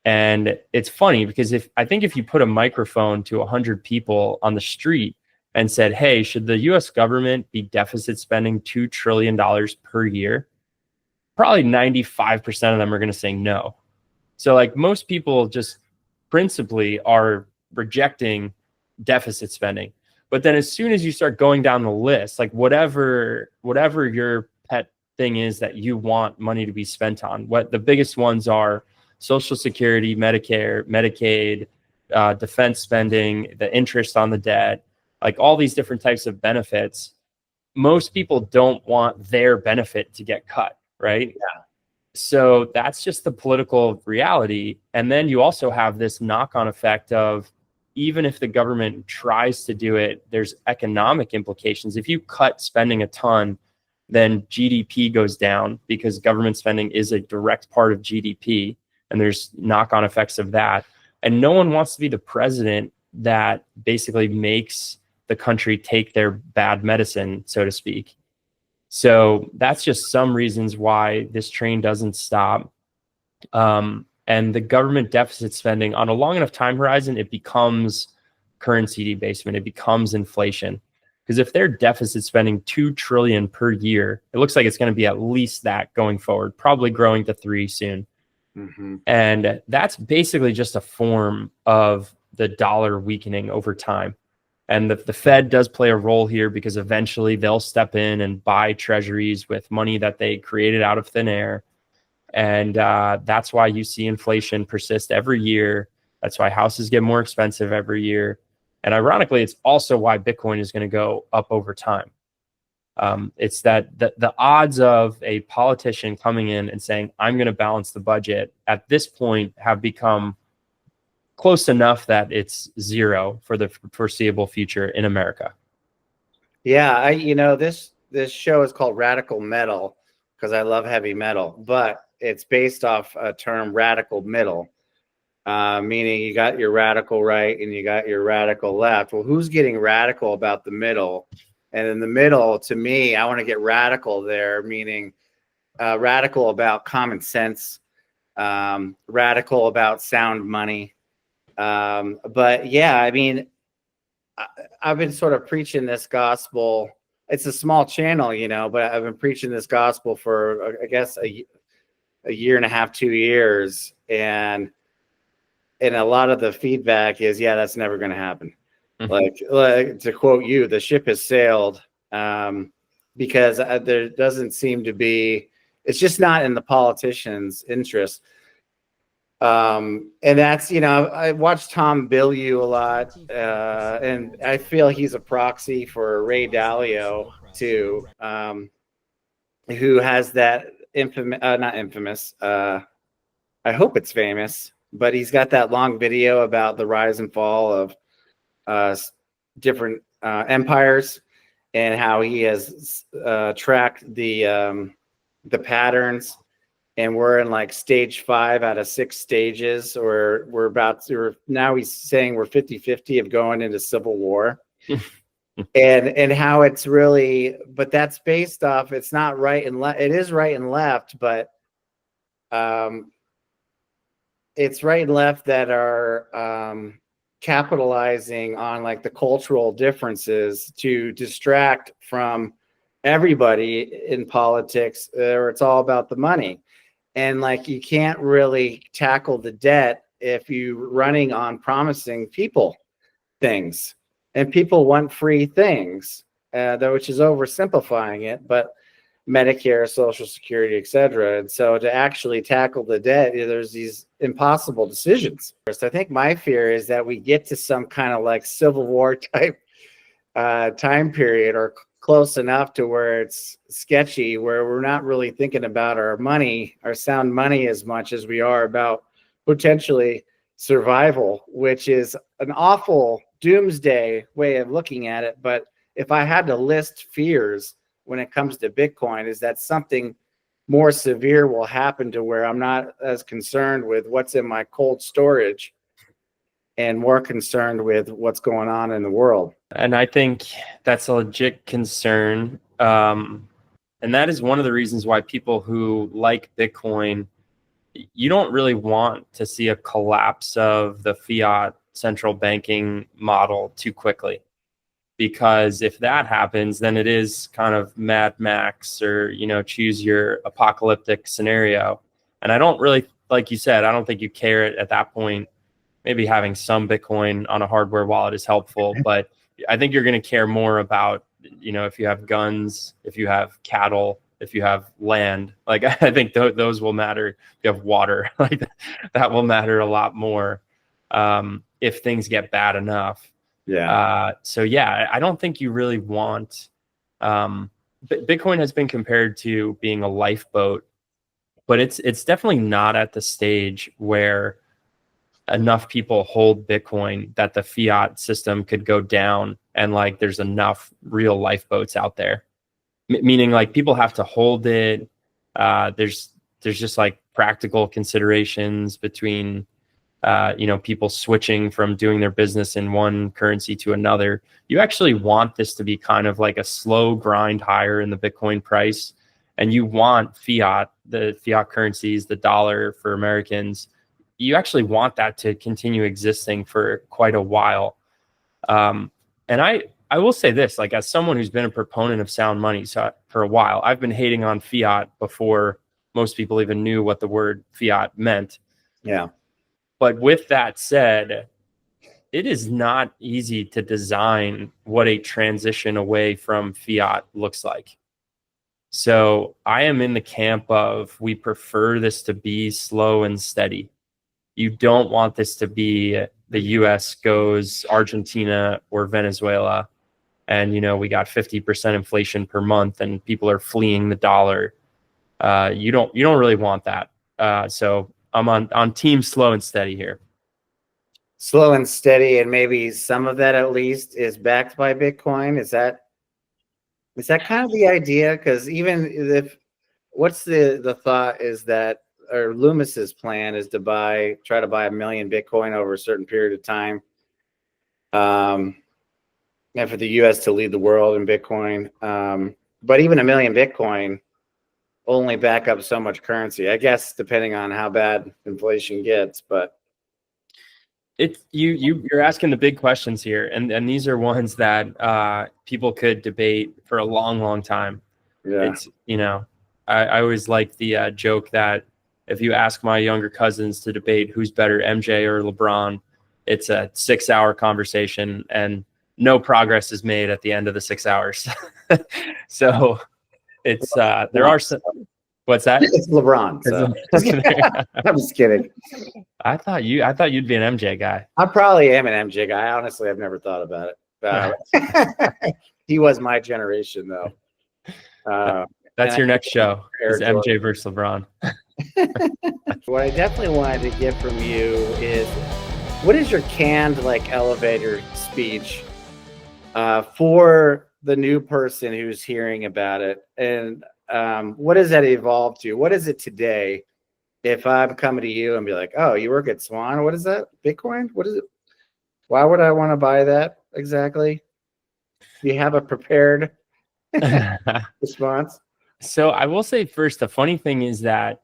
[SPEAKER 2] And it's funny because if you put a microphone to 100 people on the street and said, hey, should the US government be deficit spending $2 trillion per year? Probably 95% of them are going to say no. So like most people just principally are rejecting deficit spending. But then as soon as you start going down the list, like whatever your pet thing is that you want money to be spent on, what the biggest ones are: Social Security, Medicare, Medicaid, defense spending, the interest on the debt, like all these different types of benefits. Most people don't want their benefit to get cut, right?
[SPEAKER 1] Yeah.
[SPEAKER 2] So that's just the political reality. And then you also have this knock-on effect of, even if the government tries to do it, there's economic implications. If you cut spending a ton, then GDP goes down because government spending is a direct part of GDP, and there's knock-on effects of that. And no one wants to be the president that basically makes the country take their bad medicine, so to speak. So that's just some reasons why this train doesn't stop. And the government deficit spending on a long enough time horizon, it becomes currency debasement. It becomes inflation. Because if they're deficit spending $2 trillion per year, it looks like it's going to be at least that going forward, probably growing to 3 soon.
[SPEAKER 1] Mm-hmm.
[SPEAKER 2] And that's basically just a form of the dollar weakening over time. And the Fed does play a role here because eventually they'll step in and buy treasuries with money that they created out of thin air. And that's why you see inflation persist every year. That's why houses get more expensive every year. And ironically, it's also why Bitcoin is going to go up over time. It's that the odds of a politician coming in and saying, I'm going to balance the budget at this point have become close enough that it's zero for the foreseeable future in America.
[SPEAKER 1] Yeah, this show is called Radical Metal because I love heavy metal, but it's based off a term radical middle, meaning you got your radical right and you got your radical left. Well, who's getting radical about the middle? And in the middle, to me, I want to get radical there, meaning radical about common sense, radical about sound money. But yeah, I mean, I've been sort of preaching this gospel. It's a small channel, but I've been preaching this gospel for, I guess, a year and a half, 2 years. And a lot of the feedback is, yeah, that's never going to happen. Mm-hmm. Like to quote you, the ship has sailed, because there doesn't seem to be, it's just not in the politicians' interest. And that's, I watched Tom Bilyeu a lot, and I feel he's a proxy for Ray Dalio too, who has that not infamous, I hope it's famous, but he's got that long video about the rise and fall of different empires and how he has tracked the patterns. And we're in like stage 5 out of 6 stages, or now he's saying we're 50-50 of going into civil war. and how it's really, but that's based off, it's not right and left. It is right and left, but it's right and left that are capitalizing on like the cultural differences to distract from everybody in politics, or it's all about the money. And like, you can't really tackle the debt if you're running on promising people things, and people want free things, which is oversimplifying it, but Medicare, Social Security, etc. And so to actually tackle the debt, there's these impossible decisions. I think my fear is that we get to some kind of like Civil War type time period, or close enough to where it's sketchy, where we're not really thinking about our money, our sound money, as much as we are about potentially survival, which is an awful doomsday way of looking at it. But if I had to list fears when it comes to Bitcoin, is that something more severe will happen to where I'm not as concerned with what's in my cold storage and more concerned with what's going on in the world.
[SPEAKER 2] And I think that's a legit concern. And that is one of the reasons why people who like Bitcoin, you don't really want to see a collapse of the fiat central banking model too quickly. Because if that happens, then it is kind of Mad Max, or, choose your apocalyptic scenario. And I don't really, like you said, I don't think you care at that point. Maybe having some Bitcoin on a hardware wallet is helpful, but I think you're going to care more about, if you have guns, if you have cattle, if you have land. Like, I think those will matter. If you have water, like that will matter a lot more if things get bad enough.
[SPEAKER 1] Yeah.
[SPEAKER 2] So yeah, I don't think you really want. Bitcoin has been compared to being a lifeboat, but it's definitely not at the stage where enough people hold Bitcoin that the fiat system could go down, and like there's enough real lifeboats out there. Meaning, like, people have to hold it. There's just like practical considerations between people switching from doing their business in one currency to another. You actually want this to be kind of like a slow grind higher in the Bitcoin price. And you want the fiat currencies, the dollar for Americans, you actually want that to continue existing for quite a while. And I will say this, like, as someone who's been a proponent of sound money for a while, I've been hating on fiat before most people even knew what the word fiat meant.
[SPEAKER 1] Yeah.
[SPEAKER 2] But with that said, it is not easy to design what a transition away from fiat looks like. So I am in the camp of, we prefer this to be slow and steady. You don't want this to be the US goes Argentina or Venezuela, and we got 50% inflation per month and people are fleeing the dollar. You don't really want that. So I'm on team slow and steady here.
[SPEAKER 1] Slow and steady, and maybe some of that at least is backed by Bitcoin. Is that kind of the idea? Because even if what's the thought is that, or Loomis's plan is to try to buy 1 million Bitcoin over a certain period of time, and for the U.S. to lead the world in Bitcoin. But even 1 million Bitcoin only back up so much currency, I guess, depending on how bad inflation gets. But
[SPEAKER 2] you're asking the big questions here, and these are ones that people could debate for a long time.
[SPEAKER 1] Yeah.
[SPEAKER 2] It's I always like the joke that if you ask my younger cousins to debate who's better, MJ or LeBron, it's a 6-hour conversation and no progress is made at the end of the 6 hours. So it's there are some. What's that?
[SPEAKER 1] It's LeBron. So. I'm just kidding.
[SPEAKER 2] I thought you'd be an MJ guy.
[SPEAKER 1] I probably am an MJ guy. Honestly, I've never thought about it. He was my generation, though.
[SPEAKER 2] That's your next show. Is MJ versus LeBron.
[SPEAKER 1] What I definitely wanted to get from you is, what is your canned elevator speech for the new person who's hearing about it, and what does that evolve to? What is it today? If I'm coming to you and be like, "Oh, you work at Swan? What is that? Bitcoin? What is it? Why would I want to buy that exactly?" Do you have a prepared response?
[SPEAKER 2] So I will say first, the funny thing is that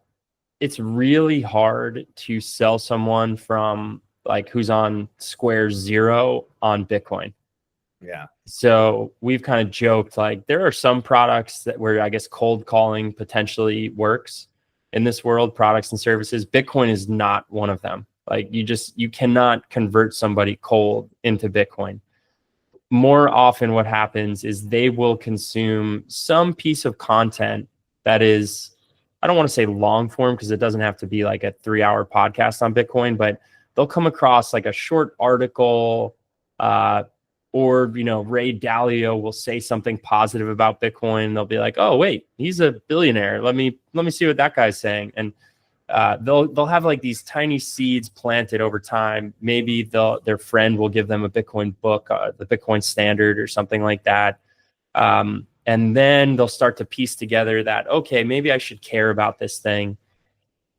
[SPEAKER 2] it's really hard to sell someone from who's on square zero on Bitcoin.
[SPEAKER 1] Yeah.
[SPEAKER 2] So we've kind of joked, there are some products where I guess cold calling potentially works in this world, products and services. Bitcoin is not one of them. You cannot convert somebody cold into Bitcoin. More often what happens is they will consume some piece of content that is, I don't want to say long form because it doesn't have to be like a 3-hour podcast on Bitcoin, but they'll come across a short article, or Ray Dalio will say something positive about Bitcoin. They'll be like, "Oh wait, he's a billionaire. Let me see what that guy's saying." And they'll have these tiny seeds planted over time. Maybe their friend will give them a Bitcoin book, the Bitcoin Standard or something like that. And And then they'll start to piece together that, okay, maybe I should care about this thing.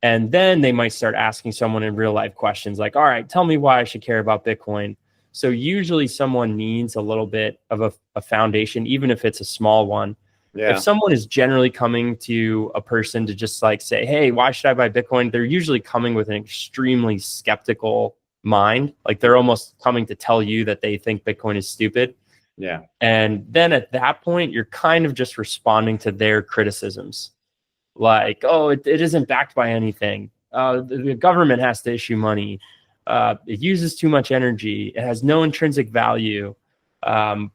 [SPEAKER 2] And then they might start asking someone in real life questions like, all right, tell me why I should care about Bitcoin. So usually someone needs a little bit of a foundation, even if it's a small one.
[SPEAKER 1] Yeah.
[SPEAKER 2] If someone is generally coming to a person to just like say, hey, why should I buy Bitcoin? They're usually coming with an extremely skeptical mind. Like they're almost coming to tell you that they think Bitcoin is stupid.
[SPEAKER 1] Yeah.
[SPEAKER 2] And then at that point, you're kind of just responding to their criticisms. Like, oh, it isn't backed by anything. The government has to issue money. It uses too much energy. It has no intrinsic value.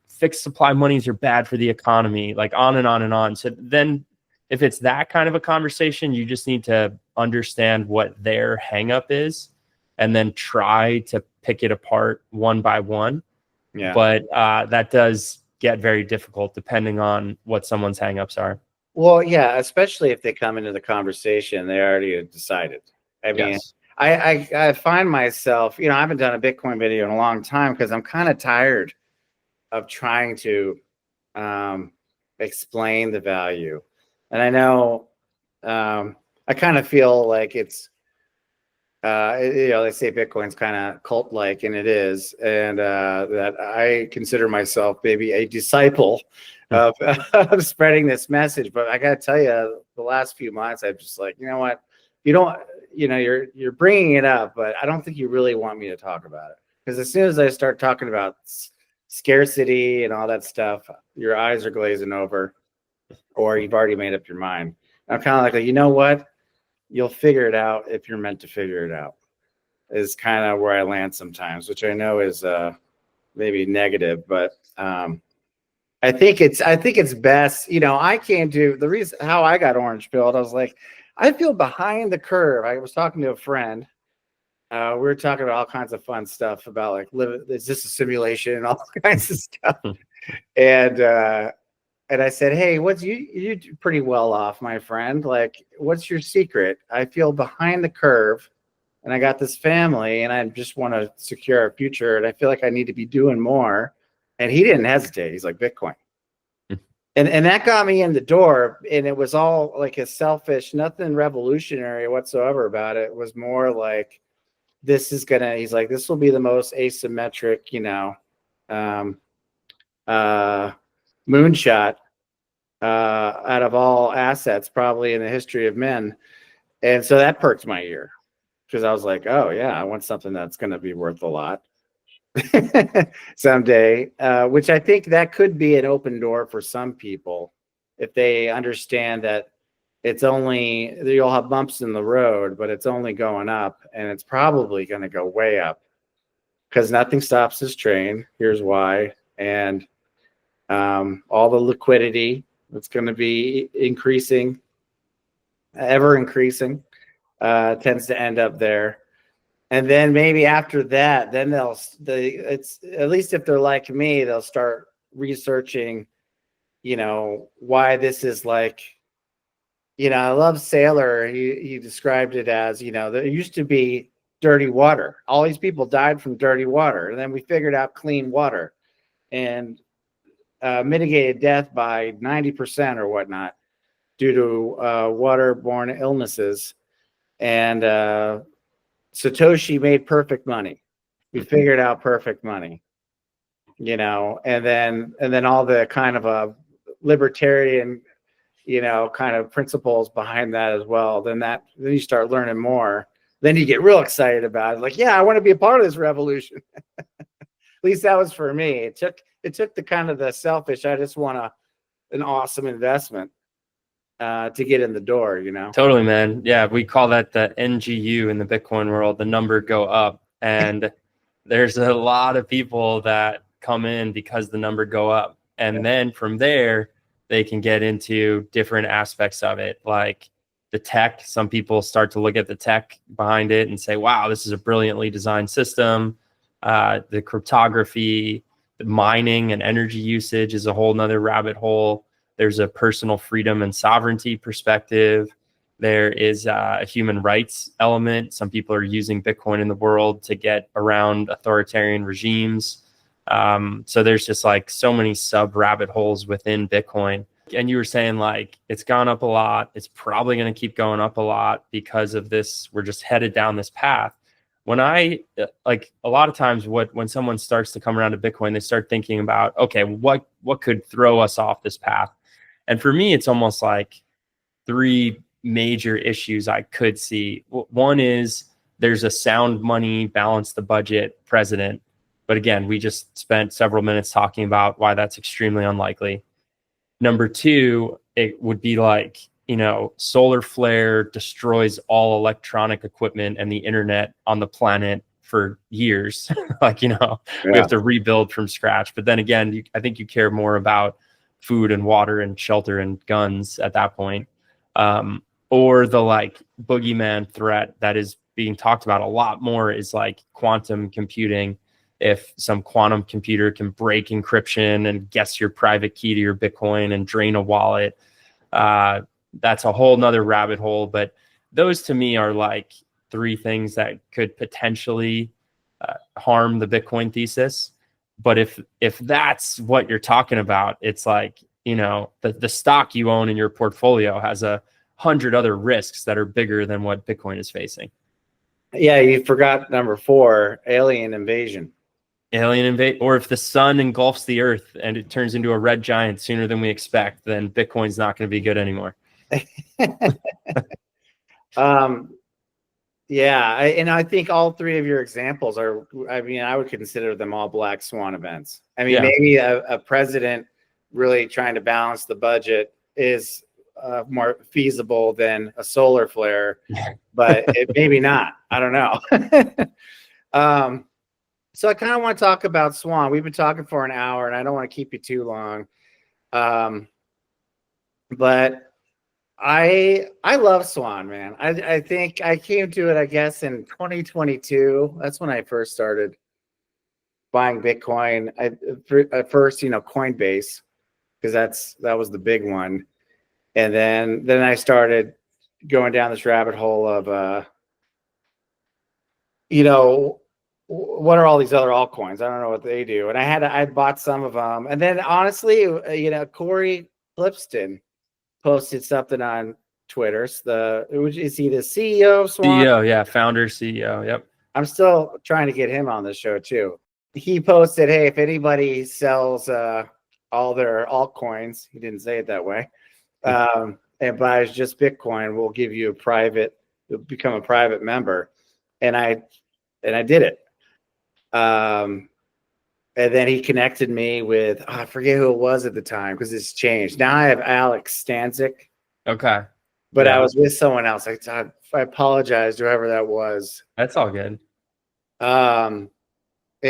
[SPEAKER 2] Fixed supply monies are bad for the economy, like on and on and on. So then if it's that kind of a conversation, you just need to understand what their hang up is and then try to pick it apart one by one.
[SPEAKER 1] Yeah.
[SPEAKER 2] But that does get very difficult depending on what someone's hangups are.
[SPEAKER 1] Well, yeah, especially if they come into the conversation, they already have decided. I mean,
[SPEAKER 2] Yes.
[SPEAKER 1] I find myself, I haven't done a Bitcoin video in a long time because I'm kind of tired of trying to explain the value. And I know I kind of feel like it's, they say Bitcoin's kind of cult-like, and it is. And that I consider myself maybe a disciple of spreading this message. But I got to tell you, the last few months, I've just like, you know what? You don't, you're bringing it up, but I don't think you really want me to talk about it. Because as soon as I start talking about scarcity and all that stuff, your eyes are glazing over, or you've already made up your mind. I'm kind of like, you know what? You'll figure it out if you're meant to figure it out, is kind of where I land sometimes, which I know is maybe negative, but I think it's best. I can't do the reason how I got orange pilled. I was like, I feel behind the curve. I was talking to a friend. We were talking about all kinds of fun stuff about like, is this a simulation and all kinds of stuff. And I said, hey, you do pretty well off, my friend. Like, what's your secret? I feel behind the curve and I got this family and I just want to secure our future. And I feel like I need to be doing more. And he didn't hesitate. He's like, Bitcoin. And that got me in the door. And it was all like a selfish, nothing revolutionary whatsoever about it. It was more like, he's like, this will be the most asymmetric, moonshot out of all assets probably in the history of men. And so that perked my ear because I was like, oh yeah, I want something that's going to be worth a lot someday, which I think that could be an open door for some people if they understand that you'll have bumps in the road, but it's only going up, and it's probably going to go way up because nothing stops this train. Here's why. And all the liquidity that's going to be increasing, ever increasing, tends to end up there. And then maybe after that, then it's at least if they're like me, they'll start researching, why this is like, I love Saylor. He described it as, there used to be dirty water. All these people died from dirty water. And then we figured out clean water and mitigated death by 90% or whatnot due to waterborne illnesses. And Satoshi made perfect money. We figured out perfect money, and then all the kind of libertarian, kind of principles behind that as well. Then you start learning more. Then you get real excited about it. Like, yeah, I want to be a part of this revolution. At least that was for me. It took the kind of the selfish, I just want an awesome investment to get in the door,
[SPEAKER 2] Totally, man. Yeah, we call that the NGU in the Bitcoin world, the number go up. And there's a lot of people that come in because the number go up. And then from there, they can get into different aspects of it, like the tech. Some people start to look at the tech behind it and say, wow, this is a brilliantly designed system. The cryptography, the mining and energy usage is a whole nother rabbit hole. There's a personal freedom and sovereignty perspective. There is a human rights element. Some people are using Bitcoin in the world to get around authoritarian regimes. So there's just like so many sub rabbit holes within Bitcoin. And you were saying like it's gone up a lot. It's probably going to keep going up a lot because of this. We're just headed down this path. When I like a lot of times when someone starts to come around to Bitcoin, they start thinking about, okay, what could throw us off this path? And for me, it's almost like three major issues I could see. One is there's a sound money, balance the budget president. But again, we just spent several minutes talking about why that's extremely unlikely. Number two, it would be like, solar flare destroys all electronic equipment and the internet on the planet for years. We have to rebuild from scratch. But then again, I think you care more about food and water and shelter and guns at that point. Or the like boogeyman threat that is being talked about a lot more is like quantum computing. If some quantum computer can break encryption and guess your private key to your Bitcoin and drain a wallet, that's a whole nother rabbit hole. But those to me are like three things that could potentially harm the Bitcoin thesis. But if that's what you're talking about, it's like, the stock you own in your portfolio has 100 other risks that are bigger than what Bitcoin is facing.
[SPEAKER 1] Yeah, you forgot number 4, alien invasion.
[SPEAKER 2] Or if the sun engulfs the earth and it turns into a red giant sooner than we expect, then Bitcoin's not going to be good anymore.
[SPEAKER 1] Yeah, I think all three of your examples are, I would consider them all black swan events. Maybe a president really trying to balance the budget is more feasible than a solar flare, but maybe not. I don't know. So I kind of want to talk about Swan. We've been talking for an hour, and I don't want to keep you too long. But I love Swan, man. I think I came to it, I guess, in 2022. That's when I first started buying Bitcoin. At first, Coinbase, because that was the big one. And then I started going down this rabbit hole of, what are all these other altcoins? I don't know what they do. And I bought some of them. And then honestly, Corey Clipston posted something on Twitter. Is he the CEO of Swan?
[SPEAKER 2] CEO, yeah, founder, CEO. Yep.
[SPEAKER 1] I'm still trying to get him on the show too. He posted, hey, if anybody sells all their altcoins, he didn't say it that way, and buys just Bitcoin, we'll give you you'll become a private member. And I did it. And then he connected me with, I forget who it was at the time because it's changed. Now I have Alex Stanzik.
[SPEAKER 2] Okay.
[SPEAKER 1] But yeah. I was with someone else. I apologize to whoever that was.
[SPEAKER 2] That's all good.
[SPEAKER 1] And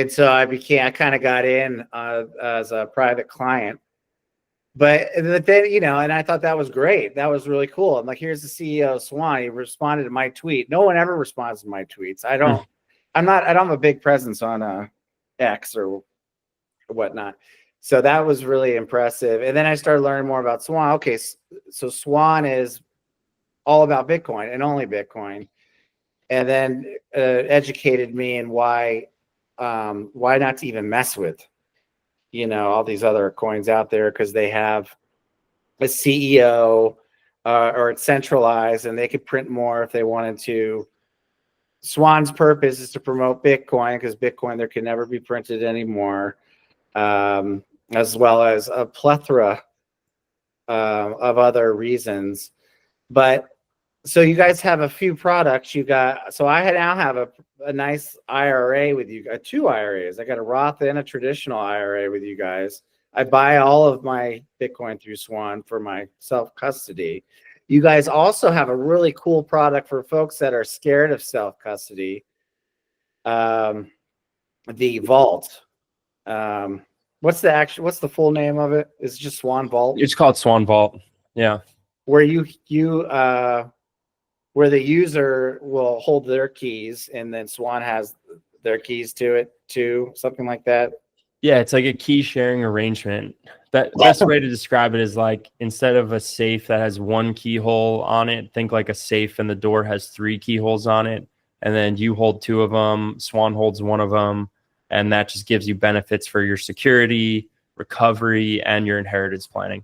[SPEAKER 1] so I kind of got in as a private client. But then, and I thought that was great. That was really cool. I'm like, here's the CEO of Swan. He responded to my tweet. No one ever responds to my tweets. I don't have a big presence on X or whatnot. So that was really impressive. And then I started learning more about Swan. Okay, so Swan is all about Bitcoin and only Bitcoin. And then educated me in why not to even mess with, all these other coins out there, because they have a CEO or it's centralized and they could print more if they wanted to. Swan's purpose is to promote Bitcoin because Bitcoin there can never be printed anymore, as well as a plethora of other reasons. But so you guys have a few products. So I now have a nice IRA with you guys, 2 IRAs. I got a Roth and a traditional IRA with you guys. I buy all of my Bitcoin through Swan for my self-custody. You guys also have a really cool product for folks that are scared of self-custody. The Vault. What's the full name of it? Is it just Swan Vault?
[SPEAKER 2] It's called Swan Vault. Yeah.
[SPEAKER 1] Where where the user will hold their keys and then Swan has their keys to it too, something like that.
[SPEAKER 2] Yeah, it's like a key sharing arrangement. The best way to describe it is like, instead of a safe that has 1 keyhole on it, think like a safe and the door has 3 keyholes on it. And then you hold 2 of them, Swan holds 1 of them. And that just gives you benefits for your security, recovery, and your inheritance planning.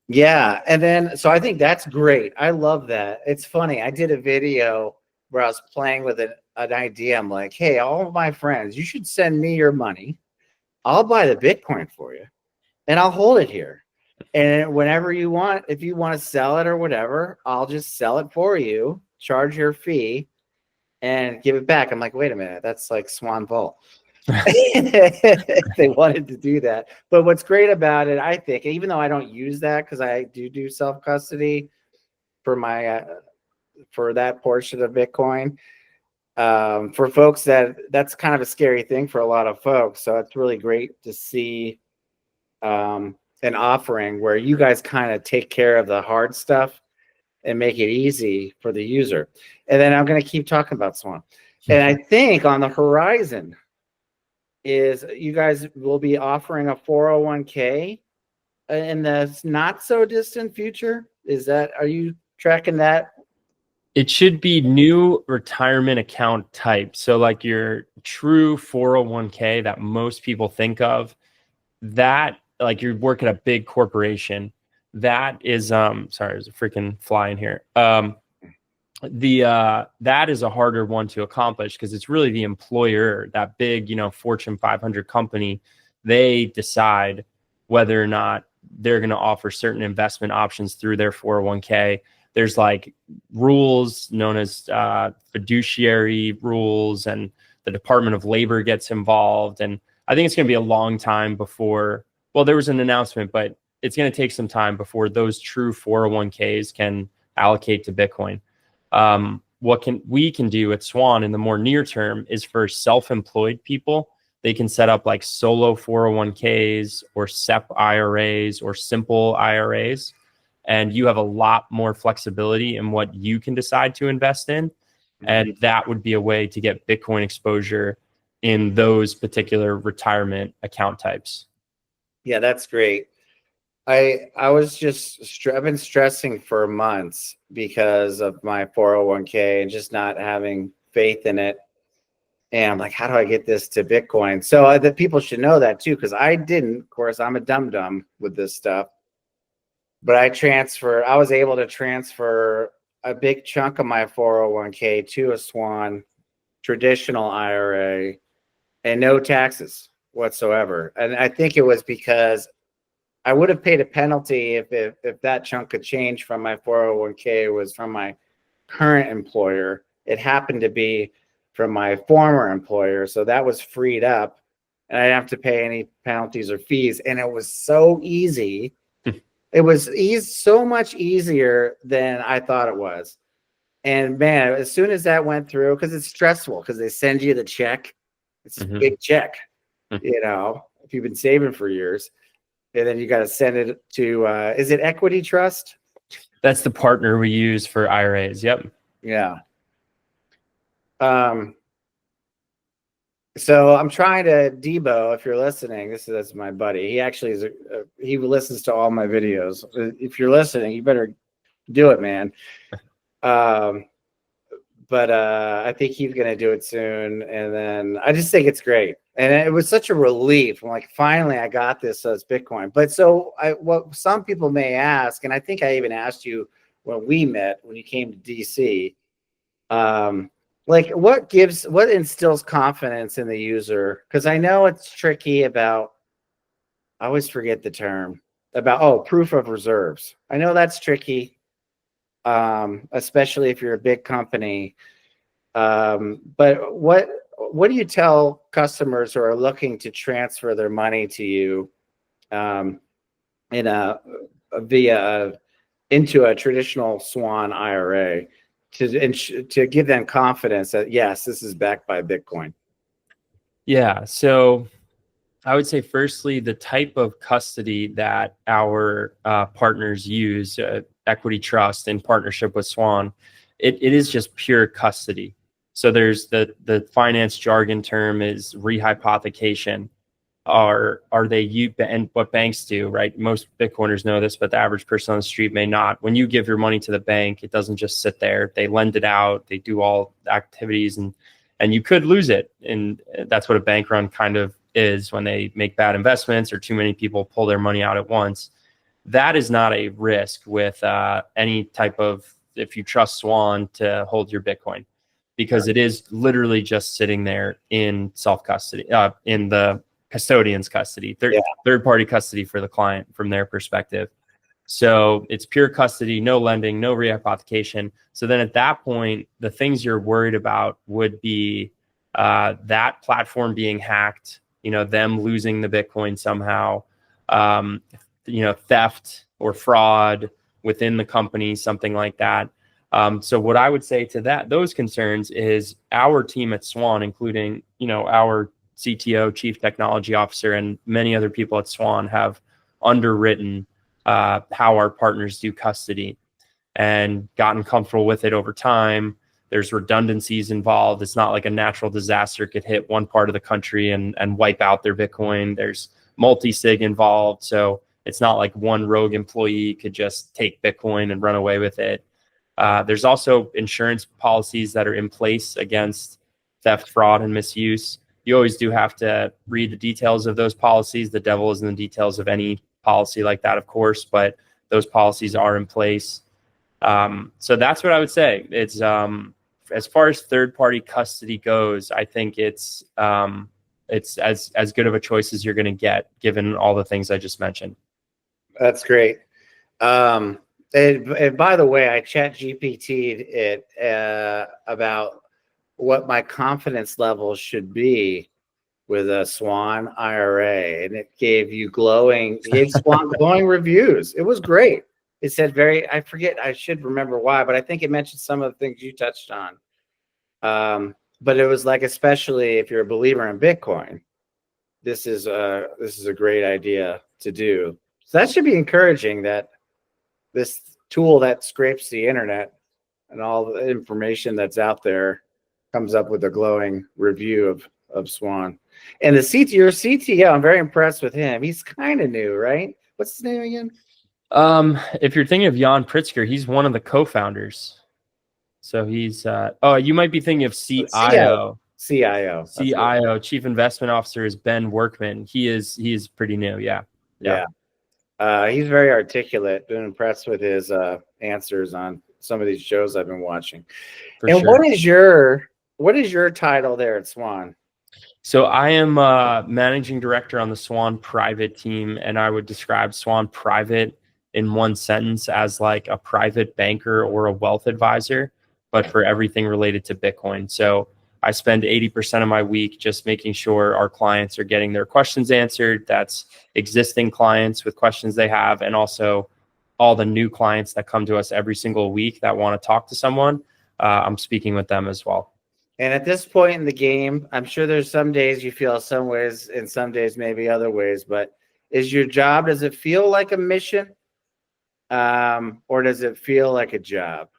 [SPEAKER 1] Yeah. And then, so I think that's great. I love that. It's funny. I did a video where I was playing with an idea. I'm like, hey, all of my friends, you should send me your money. I'll buy the Bitcoin for you and I'll hold it here. And whenever you want, if you want to sell it or whatever, I'll just sell it for you, charge your fee, and give it back. I'm like, wait a minute, that's like Swan Vault. They wanted to do that. But what's great about it, I think, even though I don't use that because I do self custody for my for that portion of Bitcoin, for folks that's kind of a scary thing for a lot of folks. So it's really great to see an offering where you guys kind of take care of the hard stuff and make it easy for the user. And then I'm going to keep talking about Swan. And I think on the horizon is you guys will be offering a 401k in the not so distant future. Are you tracking that?
[SPEAKER 2] It should be new retirement account type. So like your true 401k that most people think of, that like you work at a big corporation, that is sorry, there's a freaking fly in here. That is a harder one to accomplish because it's really the employer, that big, Fortune 500 company. They decide whether or not they're going to offer certain investment options through their 401k. There's like rules known as fiduciary rules, and the Department of Labor gets involved. And I think it's going to be a long time before, well, there was an announcement, but it's going to take some time before those true 401ks can allocate to Bitcoin. What we can do at Swan in the more near term is for self-employed people. They can set up like solo 401ks or SEP IRAs or simple IRAs. And you have a lot more flexibility in what you can decide to invest in. And that would be a way to get Bitcoin exposure in those particular retirement account types.
[SPEAKER 1] Yeah, that's great. I was I've been stressing for months because of my 401k and just not having faith in it. And I'm like, how do I get this to Bitcoin? So the people should know that too, because I didn't. Of course, I'm a dum-dum with this stuff. But I was able to transfer a big chunk of my 401k to a Swan traditional IRA and no taxes whatsoever. And I think it was because I would have paid a penalty if that chunk could change from my 401k was from my current employer. It happened to be from my former employer. So that was freed up and I didn't have to pay any penalties or fees. And it was so easy. It was so much easier than I thought it was. And man, as soon as that went through, because it's stressful, because they send you the check. It's a big check, if you've been saving for years. And then you got to send it to, is it Equity Trust?
[SPEAKER 2] That's the partner we use for IRAs. Yep.
[SPEAKER 1] Yeah. So I'm trying to, Debo, if you're listening, that's my buddy. He actually he listens to all my videos. If you're listening, you better do it, man. But I think he's going to do it soon. And then I just think it's great. And it was such a relief. I'm like, finally, I got this. So it's Bitcoin. But so what some people may ask, and I think I even asked you when we met, when you came to DC, like what instills confidence in the user? Because I know it's tricky I always forget the term about, proof of reserves. I know that's tricky, especially if you're a big company. But what do you tell customers who are looking to transfer their money to you into a traditional Swan IRA to give them confidence that yes, this is backed by Bitcoin?
[SPEAKER 2] Yeah. So I would say firstly, the type of custody that our partners use, Equity Trust in partnership with Swan, it is just pure custody. So there's the finance jargon term is rehypothecation. And what banks do, right? Most Bitcoiners know this, but the average person on the street may not. When you give your money to the bank, it doesn't just sit there. They lend it out. They do all the activities, and and you could lose it. And that's what a bank run kind of is when they make bad investments or too many people pull their money out at once. That is not a risk with any type of, if you trust Swan to hold your Bitcoin, because it is literally just sitting there in self-custody, in the custodian's custody, third-party custody for the client from their perspective. So it's pure custody, no lending, no rehypothecation. So then at that point, the things you're worried about would be that platform being hacked, them losing the Bitcoin somehow, theft or fraud within the company, something like that. So what I would say to those concerns is our team at Swan, including, our CTO, Chief Technology Officer, and many other people at Swan have underwritten how our partners do custody and gotten comfortable with it over time. There's redundancies involved. It's not like a natural disaster could hit one part of the country and wipe out their Bitcoin. There's multi-sig involved. So it's not like one rogue employee could just take Bitcoin and run away with it. There's also insurance policies that are in place against theft, fraud, and misuse. You always do have to read the details of those policies. The devil is in the details of any policy like that, of course, but those policies are in place. So that's what I would say. It's as far as third-party custody goes, I think it's as good of a choice as you're going to get, given all the things I just mentioned.
[SPEAKER 1] That's great. And by the way, I chat GPT'd it about what my confidence level should be with a Swan IRA, and it gave Swan glowing reviews. It was great. It said I forget, I should remember why, but I think it mentioned some of the things you touched on. But it was like, especially if you're a believer in Bitcoin, this is a great idea to do. So that should be encouraging, that this tool that scrapes the internet and all the information that's out there comes up with a glowing review of Swan. And your CTO, I'm very impressed with him. He's kind of new, right? What's his name again?
[SPEAKER 2] If you're thinking of Jan Pritzker, he's one of the co-founders. So he's you might be thinking of CIO. CIO, Chief Investment Officer, is Ben Workman. He is pretty new. Yeah.
[SPEAKER 1] He's very articulate. Been impressed with his answers on some of these shows I've been watching. And sure. What is your title there at Swan?
[SPEAKER 2] So I am managing director on the Swan Private team, and I would describe Swan Private in one sentence as like a private banker or a wealth advisor, but for everything related to Bitcoin. So I spend 80% of my week just making sure our clients are getting their questions answered. That's existing clients with questions they have, and also all the new clients that come to us every single week that want to talk to someone. I'm speaking with them as well.
[SPEAKER 1] And at this point in the game, I'm sure there's some days you feel some ways and some days maybe other ways, but is your job, does it feel like a mission? Or does it feel like a job?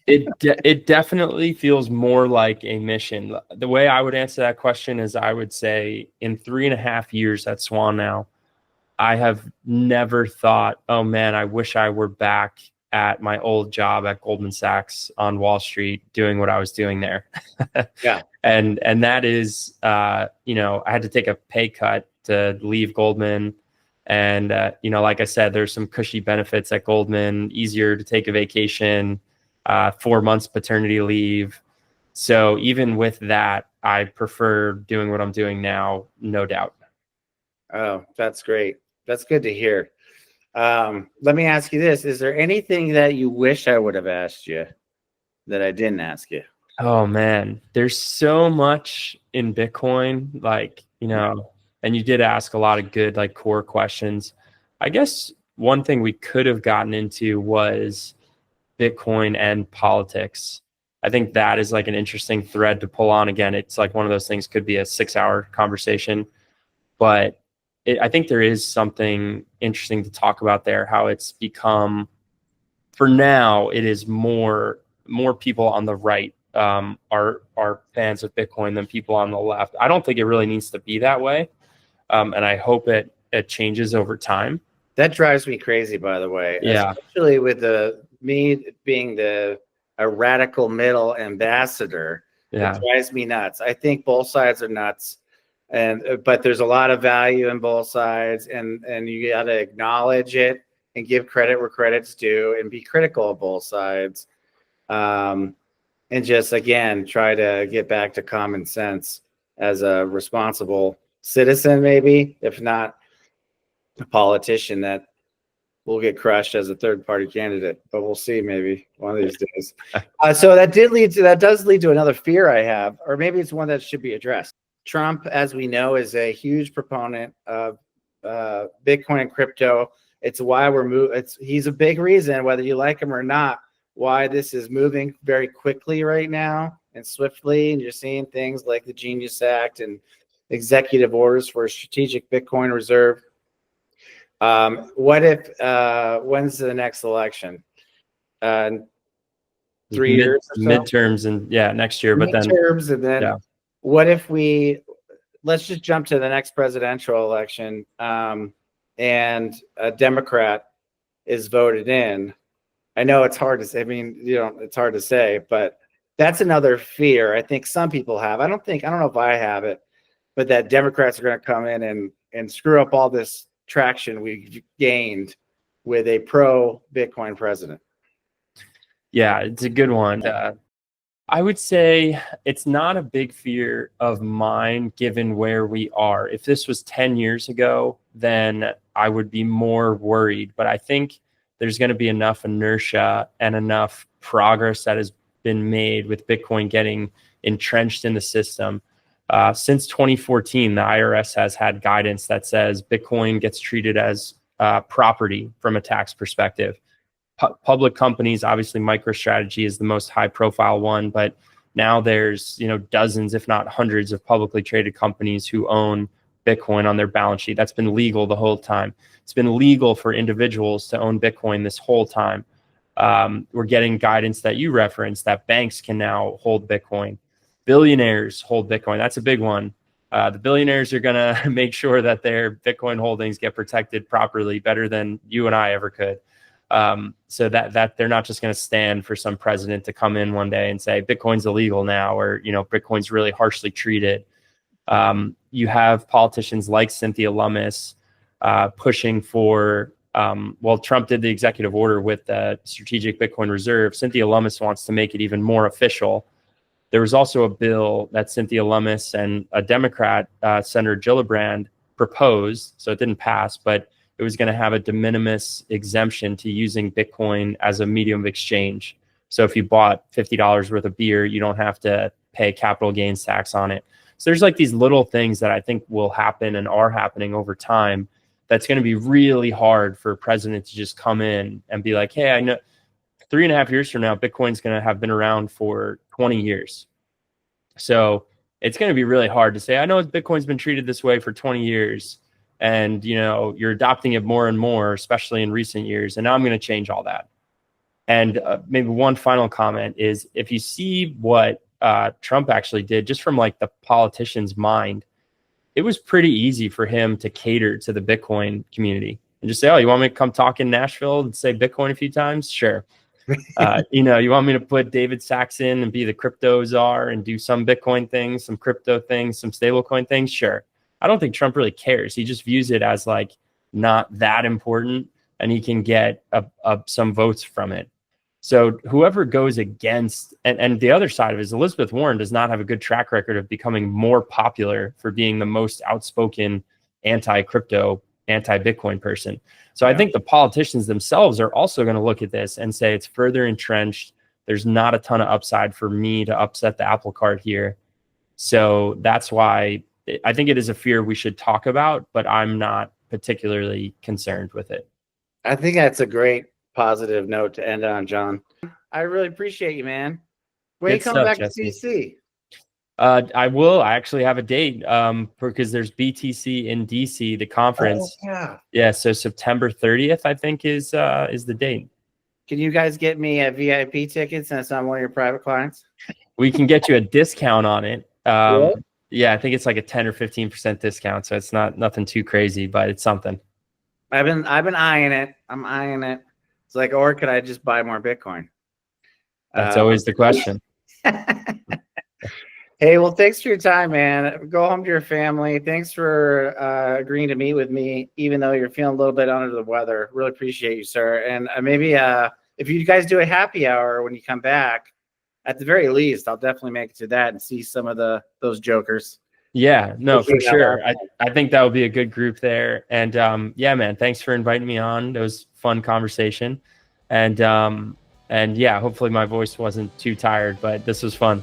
[SPEAKER 2] It definitely feels more like a mission. The way I would answer that question is, I would say in 3.5 years at Swan now, I have never thought, oh man, I wish I were back at my old job at Goldman Sachs on Wall Street doing what I was doing there.
[SPEAKER 1] Yeah.
[SPEAKER 2] And that is, I had to take a pay cut to leave Goldman. And, like I said, there's some cushy benefits at Goldman, easier to take a vacation, 4 months paternity leave. So even with that, I prefer doing what I'm doing now, no doubt.
[SPEAKER 1] Oh, that's great. That's good to hear. Let me ask you this. Is there anything that you wish I would have asked you that I didn't ask you?
[SPEAKER 2] Oh man, there's so much in Bitcoin, and you did ask a lot of good, core questions. I guess one thing we could have gotten into was Bitcoin and politics. I think that is an interesting thread to pull on. Again, it's one of those things, could be a 6-hour conversation, but I think there is something interesting to talk about there, how it's become, for now, it is more people on the right are fans of Bitcoin than people on the left. I don't think it really needs to be that way. And I hope it changes over time.
[SPEAKER 1] That drives me crazy, by the way.
[SPEAKER 2] Yeah.
[SPEAKER 1] Especially with me being a radical middle ambassador.
[SPEAKER 2] Yeah.
[SPEAKER 1] It drives me nuts. I think both sides are nuts, but there's a lot of value in both sides, and you got to acknowledge it and give credit where credit's due, and be critical of both sides, and just again try to get back to common sense as a responsible citizen, maybe if not a politician that will get crushed as a third party candidate, but we'll see maybe one of these days. So that does lead to another fear I have, or maybe it's one that should be addressed. Trump, as we know, is a huge proponent of Bitcoin and crypto. It's why we're moving. He's a big reason, whether you like him or not, why this is moving very quickly right now and swiftly. And you're seeing things like the Genius Act and executive orders for a strategic Bitcoin reserve. What if when's the next election? 3 years or so?
[SPEAKER 2] Midterms and next year. But
[SPEAKER 1] midterms, and then what if let's just jump to the next presidential election, and a Democrat is voted in. I know it's hard to say. I mean, it's hard to say, but that's another fear I think some people have. I don't know if I have it, but that Democrats are going to come in and screw up all this traction we've gained with a pro Bitcoin president.
[SPEAKER 2] Yeah, it's a good one. I would say it's not a big fear of mine given where we are. If this was 10 years ago, then I would be more worried. But I think there's going to be enough inertia and enough progress that has been made with Bitcoin getting entrenched in the system. Since 2014, the IRS has had guidance that says Bitcoin gets treated as property from a tax perspective. Public companies, obviously MicroStrategy is the most high profile one, but now there's dozens, if not hundreds, of publicly traded companies who own Bitcoin on their balance sheet. That's been legal the whole time. It's been legal for individuals to own Bitcoin this whole time. We're getting guidance that you referenced that banks can now hold Bitcoin. Billionaires hold Bitcoin. That's a big one. The billionaires are going to make sure that their Bitcoin holdings get protected properly, better than you and I ever could. So that they're not just going to stand for some president to come in one day and say Bitcoin's illegal now, or Bitcoin's really harshly treated. You have politicians like Cynthia Lummis pushing for. Trump did the executive order with the strategic Bitcoin reserve. Cynthia Lummis wants to make it even more official. There was also a bill that Cynthia Lummis and a Democrat, Senator Gillibrand, proposed. So it didn't pass, but it was going to have a de minimis exemption to using Bitcoin as a medium of exchange. So if you bought $50 worth of beer, you don't have to pay capital gains tax on it. So there's like these little things that I think will happen and are happening over time. That's going to be really hard for a president to just come in and be like, hey, I know 3.5 years from now, Bitcoin's going to have been around for 20 years. So it's going to be really hard to say, I know Bitcoin's been treated this way for 20 years. And, you're adopting it more and more, especially in recent years. And now I'm going to change all that. And maybe one final comment is, if you see what Trump actually did, just from like the politician's mind, it was pretty easy for him to cater to the Bitcoin community and just say, oh, you want me to come talk in Nashville and say Bitcoin a few times? Sure. You want me to put David Sachs in and be the crypto czar and do some Bitcoin things, some crypto things, some stablecoin things? Sure. I don't think Trump really cares. He just views it as like not that important, and he can get some votes from it. So whoever goes against, and the other side of it is Elizabeth Warren does not have a good track record of becoming more popular for being the most outspoken anti-crypto, anti-Bitcoin person. So I think the politicians themselves are also going to look at this and say it's further entrenched. There's not a ton of upside for me to upset the apple cart here. So that's why I think it is a fear we should talk about, but I'm not particularly concerned with it.
[SPEAKER 1] I think that's a great positive note to end on, John. I really appreciate you, man. When are you coming back to DC?
[SPEAKER 2] I will. I actually have a date because there's BTC in DC, the conference.
[SPEAKER 1] Oh,
[SPEAKER 2] yeah. So September 30th, I think, is the date.
[SPEAKER 1] Can you guys get me a VIP ticket since I'm one of your private clients?
[SPEAKER 2] We can get you a discount on it.
[SPEAKER 1] Really?
[SPEAKER 2] Yeah, I think it's like a 10 or 15% discount. So it's nothing too crazy, but it's something.
[SPEAKER 1] I've been eyeing it. I'm eyeing it. It's like, or could I just buy more Bitcoin?
[SPEAKER 2] That's always the question.
[SPEAKER 1] Hey, well, thanks for your time, man. Go home to your family. Thanks for agreeing to meet with me, even though you're feeling a little bit under the weather. Really appreciate you, sir. And maybe if you guys do a happy hour when you come back, at the very least, I'll definitely make it to that and see some of those jokers.
[SPEAKER 2] Yeah, no, for sure.
[SPEAKER 1] That
[SPEAKER 2] I think that would be a good group there. And yeah, man, thanks for inviting me on. It was a fun conversation. And yeah, hopefully my voice wasn't too tired, but this was fun.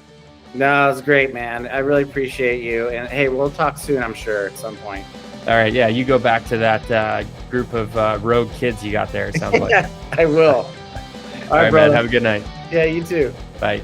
[SPEAKER 1] No, it was great, man. I really appreciate you. And hey, we'll talk soon, I'm sure, at some point.
[SPEAKER 2] All right. Yeah, you go back to that group of rogue kids you got there, it sounds like.
[SPEAKER 1] I will.
[SPEAKER 2] All right, man. Have a good night.
[SPEAKER 1] Yeah, you too.
[SPEAKER 2] Bye.